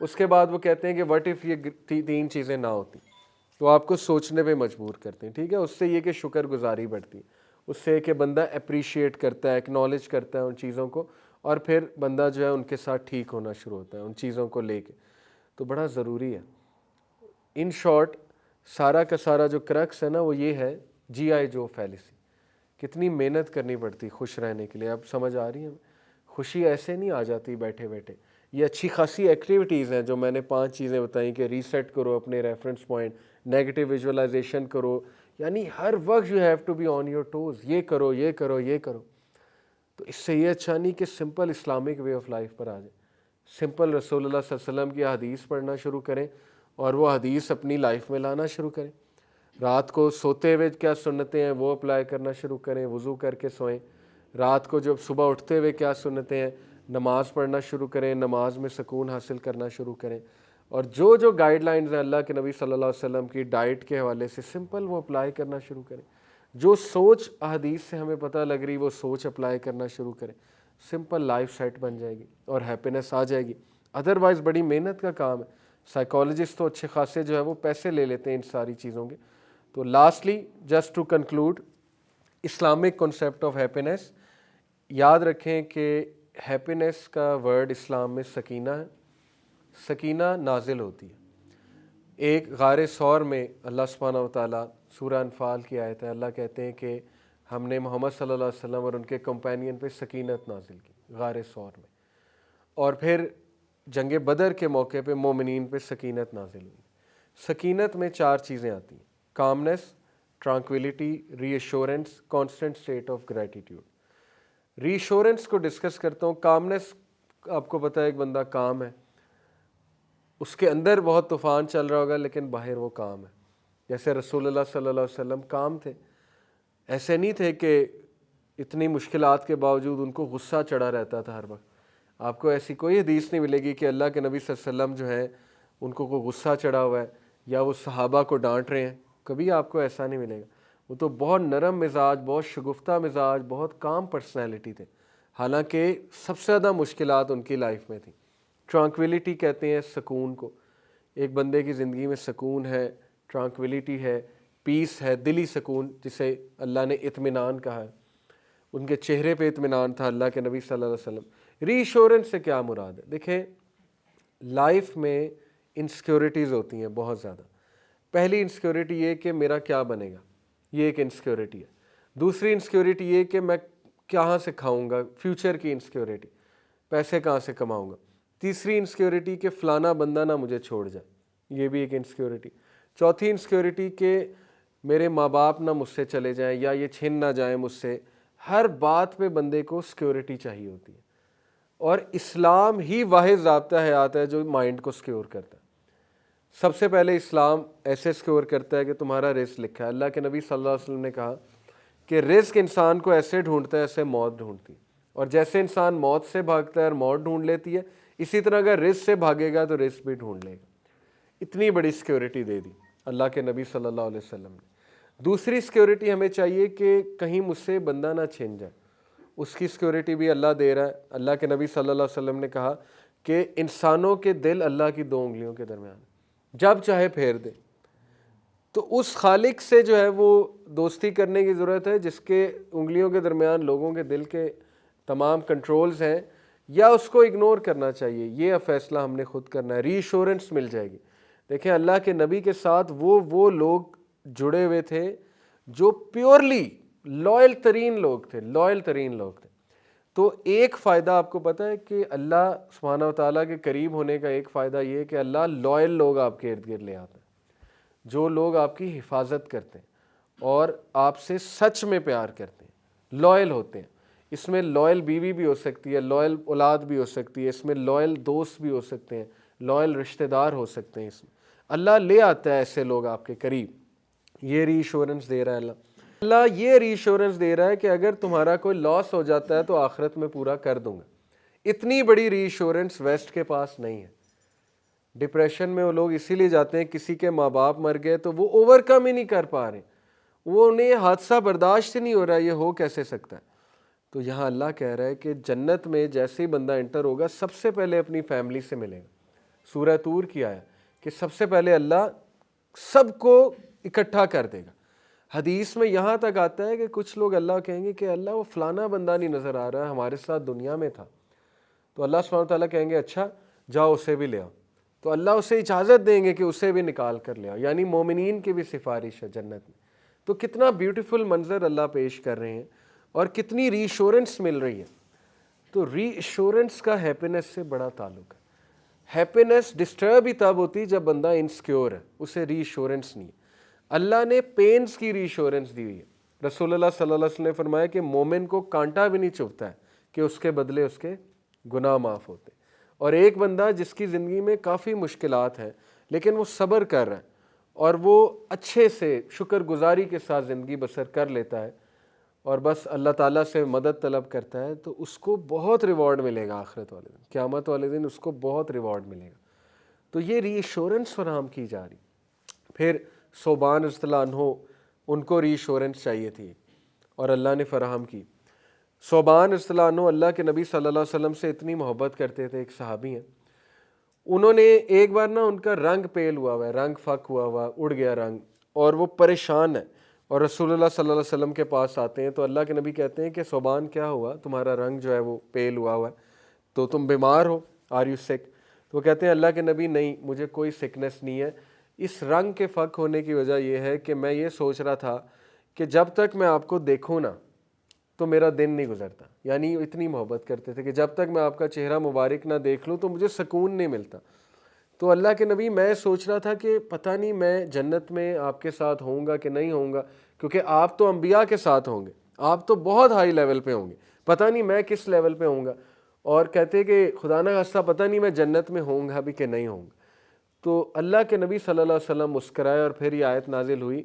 اس کے بعد وہ کہتے ہیں کہ واٹ ایف یہ 3 چیزیں نہ ہوتی. تو آپ کو سوچنے پہ مجبور کرتے ہیں. ٹھیک ہے, اس سے یہ کہ شکر گزاری بڑھتی ہے, اس سے کہ بندہ اپریشیٹ کرتا ہے, ایکنالج کرتا ہے ان چیزوں کو, اور پھر بندہ جو ہے ان کے ساتھ ٹھیک ہونا شروع ہوتا ہے ان چیزوں کو لے کے. تو بڑا ضروری ہے. ان شارٹ سارا کا سارا جو کرکس ہے نا وہ یہ ہے GI جو فیلیسی. کتنی محنت کرنی پڑتی خوش رہنے کے لیے. اب سمجھ آ رہی ہے, خوشی ایسے نہیں آ جاتی بیٹھے بیٹھے. یہ اچھی خاصی ایکٹیویٹیز ہیں جو میں نے 5 چیزیں بتائیں کہ ریسیٹ کرو اپنے ریفرنس پوائنٹ, نیگیٹو ویژولائزیشن کرو, یعنی ہر وقت you have to be on your toes, یہ کرو یہ کرو یہ کرو. تو اس سے یہ اچھا نہیں کہ simple Islamic way of life پر آ جائیں, سمپل رسول اللہ صلی اللہ علیہ وسلم کی حدیث پڑھنا شروع کریں اور وہ حدیث اپنی لائف میں لانا شروع کریں. رات کو سوتے ہوئے کیا سنتیں ہیں وہ اپلائی کرنا شروع کریں, وضو کر کے سوئیں. رات کو جب صبح اٹھتے ہوئے کیا سنتیں ہیں, نماز پڑھنا شروع کریں, نماز میں سکون حاصل کرنا شروع کریں. اور جو گائیڈ لائنز ہیں اللہ کے نبی صلی اللہ علیہ وسلم کی ڈائٹ کے حوالے سے سمپل وہ اپلائی کرنا شروع کریں. جو سوچ احادیث سے ہمیں پتہ لگ رہی وہ سوچ اپلائی کرنا شروع کریں. سمپل لائف سیٹ بن جائے گی اور ہیپینس آ جائے گی. ادروائز بڑی محنت کا کام ہے. سائیکالوجسٹ تو اچھے خاصے جو ہے وہ پیسے لے لیتے ہیں ان ساری چیزوں کے. تو lastly just to conclude, Islamic concept of happiness, یاد رکھیں کہ ہیپینس کا ورڈ اسلام میں سکینہ ہے. سکینہ نازل ہوتی ہے. ایک غار ثور میں اللہ سبحانہ و تعالیٰ, سورہ انفال کی آیت ہے, اللہ کہتے ہیں کہ ہم نے محمد صلی اللہ علیہ وسلم اور ان کے کمپینین پہ سکینت نازل کی غار ثور میں. اور پھر جنگ بدر کے موقع پہ مومنین پہ سکینت نازل ہوئی. سکینت میں 4 چیزیں آتی ہیں, calmness, tranquility, reassurance, constant state of gratitude. Reassurance کو ڈسکس کرتا ہوں. کامنس, آپ کو پتہ ہے ایک بندہ کام ہے, اس کے اندر بہت طوفان چل رہا ہوگا لیکن باہر وہ کام ہے. جیسے رسول اللہ صلی اللہ علیہ وسلم کام تھے, ایسے نہیں تھے کہ اتنی مشکلات کے باوجود ان کو غصہ چڑھا رہتا تھا ہر وقت. آپ کو ایسی کوئی حدیث نہیں ملے گی کہ اللہ کے نبی صلی اللہ علیہ وسلم جو ہیں ان کو کوئی غصہ چڑھا ہوا ہے یا وہ صحابہ کو ڈانٹ رہے ہیں. کبھی آپ کو ایسا نہیں ملے گا. وہ تو بہت نرم مزاج, بہت شگفتہ مزاج, بہت کام پرسنالٹی تھے, حالانکہ سب سے زیادہ مشکلات ان کی لائف میں تھیں. ٹرانکویلٹی کہتے ہیں سکون کو. ایک بندے کی زندگی میں سکون ہے, ٹرانکویلٹی ہے, پیس ہے, دلی سکون جسے اللہ نے اطمینان کہا ہے. ان کے چہرے پہ اطمینان تھا اللہ کے نبی صلی اللہ علیہ وسلم. ری ایشورنس سے کیا مراد ہے؟ دیکھیں لائف میں انسیکیورٹیز ہوتی ہیں بہت زیادہ. پہلی انسیکیورٹی یہ کہ میرا کیا بنے گا, یہ ایک انسیکیورٹی ہے. دوسری انسیکیورٹی یہ کہ میں کہاں سے کھاؤں گا, فیوچر کی انسیکیورٹی, پیسے کہاں سے کماؤں گا. تیسری انسیکیورٹی کہ فلانا بندہ نہ مجھے چھوڑ جائے, یہ بھی ایک انسیکیورٹی. چوتھی انسیکیورٹی کہ میرے ماں باپ نہ مجھ سے چلے جائیں یا یہ چھن نہ جائیں مجھ سے. ہر بات پہ بندے کو سیکیورٹی چاہیے ہوتی ہے, اور اسلام ہی واحد ضابطہ حیات ہے جو مائنڈ کو سیکیور کرتا ہے. سب سے پہلے اسلام ایسے سیکیور کرتا ہے کہ تمہارا رزق لکھا ہے. اللہ کے نبی صلی اللہ علیہ وسلم نے کہا کہ رزق انسان کو ایسے ڈھونڈتا ہے ایسے موت ڈھونڈتی ہے, اور جیسے انسان موت سے بھاگتا ہے اور موت ڈھونڈ لیتی ہے, اسی طرح اگر رزق سے بھاگے گا تو رزق بھی ڈھونڈ لے گا. اتنی بڑی سیکیورٹی دے دی اللہ کے نبی صلی اللہ علیہ وسلم نے. دوسری سیکیورٹی ہمیں چاہیے کہ کہیں مجھ سے بندہ نہ چھن جائے, اس کی سیکیورٹی بھی اللہ دے رہا ہے. اللہ کے نبی صلی اللہ علیہ وسلم نے کہا کہ انسانوں کے دل اللہ کی 2 انگلیوں کے درمیان, جب چاہے پھیر دے. تو اس خالق سے جو ہے وہ دوستی کرنے کی ضرورت ہے جس کے انگلیوں کے درمیان لوگوں کے دل کے تمام کنٹرولز ہیں، یا اس کو اگنور کرنا چاہیے، یہ اب فیصلہ ہم نے خود کرنا ہے۔ ری ایشورنس مل جائے گی۔ دیکھیں اللہ کے نبی کے ساتھ وہ لوگ جڑے ہوئے تھے جو پیورلی لائل ترین لوگ تھے، تو ایک فائدہ آپ کو پتہ ہے کہ اللہ سبحانہ و تعالیٰ کے قریب ہونے کا ایک فائدہ یہ ہے کہ اللہ لائل لوگ آپ کے ارد گرد لے آتے ہیں، جو لوگ آپ کی حفاظت کرتے ہیں اور آپ سے سچ میں پیار کرتے ہیں، لائل ہوتے ہیں۔ اس میں لائل بیوی بھی ہو سکتی ہے، لائل اولاد بھی ہو سکتی ہے، اس میں لائل دوست بھی ہو سکتے ہیں، لائل رشتہ دار ہو سکتے ہیں۔ اس میں اللہ لے آتا ہے ایسے لوگ آپ کے قریب۔ یہ ری ایشورنس دے رہا ہے اللہ یہ ری ایشورنس دے رہا ہے کہ اگر تمہارا کوئی لاس ہو جاتا ہے تو آخرت میں پورا کر دوں گا۔ اتنی بڑی ری ایشورنس ویسٹ کے پاس نہیں ہے۔ ڈپریشن میں وہ لوگ اسی لیے جاتے ہیں، کسی کے ماں باپ مر گئے تو وہ اوور کم ہی نہیں کر پا رہے، وہ انہیں حادثہ برداشت نہیں ہو رہا، یہ ہو کیسے سکتا ہے۔ تو یہاں اللہ کہہ رہا ہے کہ جنت میں جیسے ہی بندہ انٹر ہوگا سب سے پہلے اپنی فیملی سے ملے گا۔ سورہ طور کی آیا کہ سب سے پہلے اللہ سب کو اکٹھا کر دے گا۔ حدیث میں یہاں تک آتا ہے کہ کچھ لوگ اللہ کہیں گے کہ اللہ وہ فلانا بندہ نہیں نظر آ رہا ہے، ہمارے ساتھ دنیا میں تھا، تو اللہ سبحانہ تعالیٰ کہیں گے اچھا جاؤ اسے بھی لے آؤ، تو اللہ اسے اجازت دیں گے کہ اسے بھی نکال کر لے آؤ، یعنی مومنین کی بھی سفارش ہے جنت میں۔ تو کتنا بیوٹیفل منظر اللہ پیش کر رہے ہیں اور کتنی ری ایشورنس مل رہی ہے۔ تو ری ایشورنس کا ہیپینس سے بڑا تعلق ہے۔ ہیپینس ڈسٹرب ہی تب ہوتی جب بندہ انسیکیور ہے، اسے ری ایشورنس نہیں ہے۔ اللہ نے پینز کی ری ایشورنس دی ہوئی ہے۔ رسول اللہ صلی اللہ علیہ وسلم نے فرمایا کہ مومن کو کانٹا بھی نہیں چبھتا ہے کہ اس کے بدلے اس کے گناہ معاف ہوتے ہیں۔ اور ایک بندہ جس کی زندگی میں کافی مشکلات ہیں لیکن وہ صبر کر رہا ہے اور وہ اچھے سے شکر گزاری کے ساتھ زندگی بسر کر لیتا ہے اور بس اللہ تعالیٰ سے مدد طلب کرتا ہے، تو اس کو بہت ریوارڈ ملے گا آخرت والے دن، قیامت والے دن اس کو بہت ریوارڈ ملے گا۔ تو یہ ری ایشورنس فراہم کی جا رہی۔ پھر صوبان رضی اللہ عنہ، ان کو ری ایشورنس چاہیے تھی اور اللہ نے فراہم کی۔ صوبان رضی اللہ عنہ اللہ کے نبی صلی اللہ علیہ وسلم سے اتنی محبت کرتے تھے، ایک صحابی ہیں، انہوں نے ایک بار نا ان کا رنگ پیل ہوا ہے، رنگ فک ہوا، اڑ گیا رنگ، اور وہ پریشان ہے اور رسول اللہ صلی اللہ علیہ وسلم کے پاس آتے ہیں تو اللہ کے نبی کہتے ہیں کہ صوبان کیا ہوا، تمہارا رنگ جو ہے وہ پیل ہوا ہے، تو تم بیمار ہو، آر یو سک؟ تو وہ کہتے ہیں اللہ کے نبی نہیں، مجھے کوئی سکنس نہیں ہے، اس رنگ کے فک ہونے کی وجہ یہ ہے کہ میں یہ سوچ رہا تھا کہ جب تک میں آپ کو دیکھوں نا تو میرا دن نہیں گزرتا، یعنی اتنی محبت کرتے تھے کہ جب تک میں آپ کا چہرہ مبارک نہ دیکھ لوں تو مجھے سکون نہیں ملتا۔ تو اللہ کے نبی میں سوچ رہا تھا کہ پتہ نہیں میں جنت میں آپ کے ساتھ ہوں گا کہ نہیں ہوں گا، کیونکہ آپ تو انبیاء کے ساتھ ہوں گے، آپ تو بہت ہائی لیول پہ ہوں گے، پتہ نہیں میں کس لیول پہ ہوں گا، اور کہتے کہ خدا نہ خواستہ پتہ نہیں میں جنت میں ہوں گا بھی کہ نہیں ہوں گا۔ تو اللہ کے نبی صلی اللہ علیہ وسلم مسکرائے اور پھر یہ آیت نازل ہوئی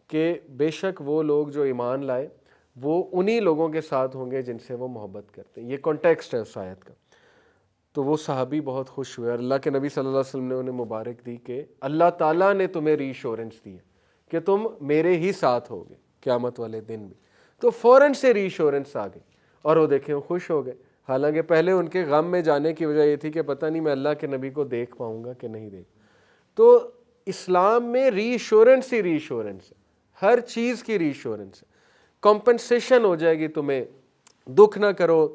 کہ بے شک وہ لوگ جو ایمان لائے وہ انہی لوگوں کے ساتھ ہوں گے جن سے وہ محبت کرتے ہیں۔ یہ کانٹیکسٹ ہے اس آیت کا۔ تو وہ صحابی بہت خوش ہوئے اور اللہ کے نبی صلی اللہ علیہ وسلم نے انہیں مبارک دی کہ اللہ تعالیٰ نے تمہیں ری ایشورنس دی ہے کہ تم میرے ہی ساتھ ہوگے قیامت والے دن بھی۔ تو فوراً سے ری ایشورنس آ گئی اور وہ دیکھیں وہ خوش ہو گئے، حالانکہ پہلے ان کے غم میں جانے کی وجہ یہ تھی کہ پتہ نہیں میں اللہ کے نبی کو دیکھ پاؤں گا کہ نہیں دیکھ۔ تو اسلام میں ری ایشورنس ہی ری ایشورنس ہے، ہر چیز کی ری ایشورنس ہے۔ کمپنسیشن ہو جائے گی تمہیں، دکھ نہ کرو،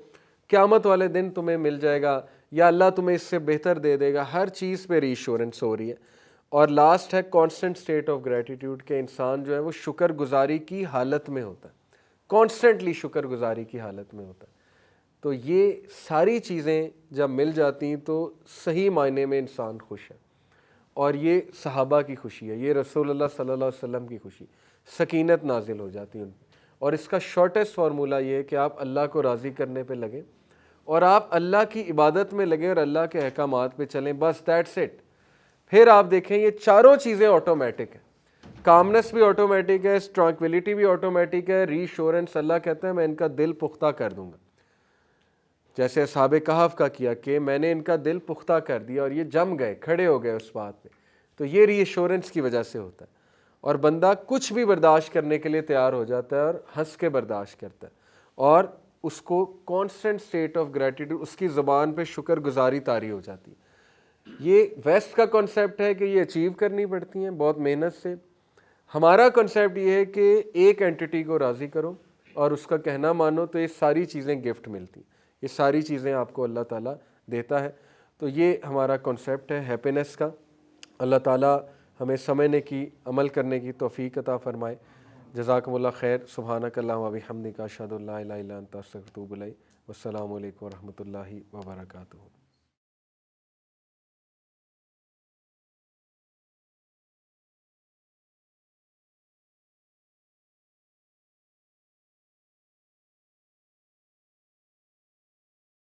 قیامت والے دن تمہیں مل جائے گا یا اللہ تمہیں اس سے بہتر دے دے گا، ہر چیز پہ ری ایشورنس ہو رہی ہے۔ اور لاسٹ ہے کانسٹنٹ اسٹیٹ آف گریٹیٹیوڈ، کہ انسان جو ہے وہ شکر گزاری کی حالت میں ہوتا ہے، کانسٹنٹلی شکر گزاری کی حالت میں ہوتا ہے۔ تو یہ ساری چیزیں جب مل جاتی ہیں تو صحیح معنی میں انسان خوش ہے، اور یہ صحابہ کی خوشی ہے، یہ رسول اللہ صلی اللہ علیہ وسلم کی خوشی، سکینت نازل ہو جاتی ہے ان پہ۔ اور اس کا شارٹیسٹ فارمولہ یہ ہے کہ آپ اللہ کو راضی کرنے پہ لگیں اور آپ اللہ کی عبادت میں لگیں اور اللہ کے احکامات پہ چلیں، بس دیٹس اٹ۔ پھر آپ دیکھیں یہ چاروں چیزیں آٹومیٹک ہیں، کامنس بھی آٹومیٹک ہے، ٹرانکویلٹی بھی آٹومیٹک ہے، ری ایشورنس اللہ کہتا ہے میں ان کا دل پختہ کر دوں گا، جیسے اصحاب کہف کا کیا کہ میں نے ان کا دل پختہ کر دیا اور یہ جم گئے، کھڑے ہو گئے اس بات پہ۔ تو یہ ری ایشورنس کی وجہ سے ہوتا ہے، اور بندہ کچھ بھی برداشت کرنے کے لیے تیار ہو جاتا ہے اور ہنس کے برداشت کرتا ہے، اور اس کو کانسٹنٹ اسٹیٹ آف گریٹیٹیوڈ، اس کی زبان پہ شکر گزاری طاری ہو جاتی ہے۔ یہ ویسٹ کا کانسیپٹ ہے کہ یہ اچیو کرنی پڑتی ہیں بہت محنت سے، ہمارا کنسیپٹ یہ ہے کہ ایک اینٹی کو راضی کرو اور اس کا کہنا مانو تو یہ ساری چیزیں گفٹ ملتی، یہ ساری چیزیں آپ کو اللہ تعالیٰ دیتا ہے. تو یہ ہمارا کنسیپٹ ہے ہیپینس کا. اللہ تعالیٰ ہمیں سمجھنے کی، عمل کرنے کی توفیق عطا فرمائے. جزاکم اللہ خیر. سبحانک اللہم و بحمدک، اشہد ان لا الہ الا انت، استغفرک و اتوب الیک. والسلام علیکم ورحمۃ اللہ وبرکاتہ.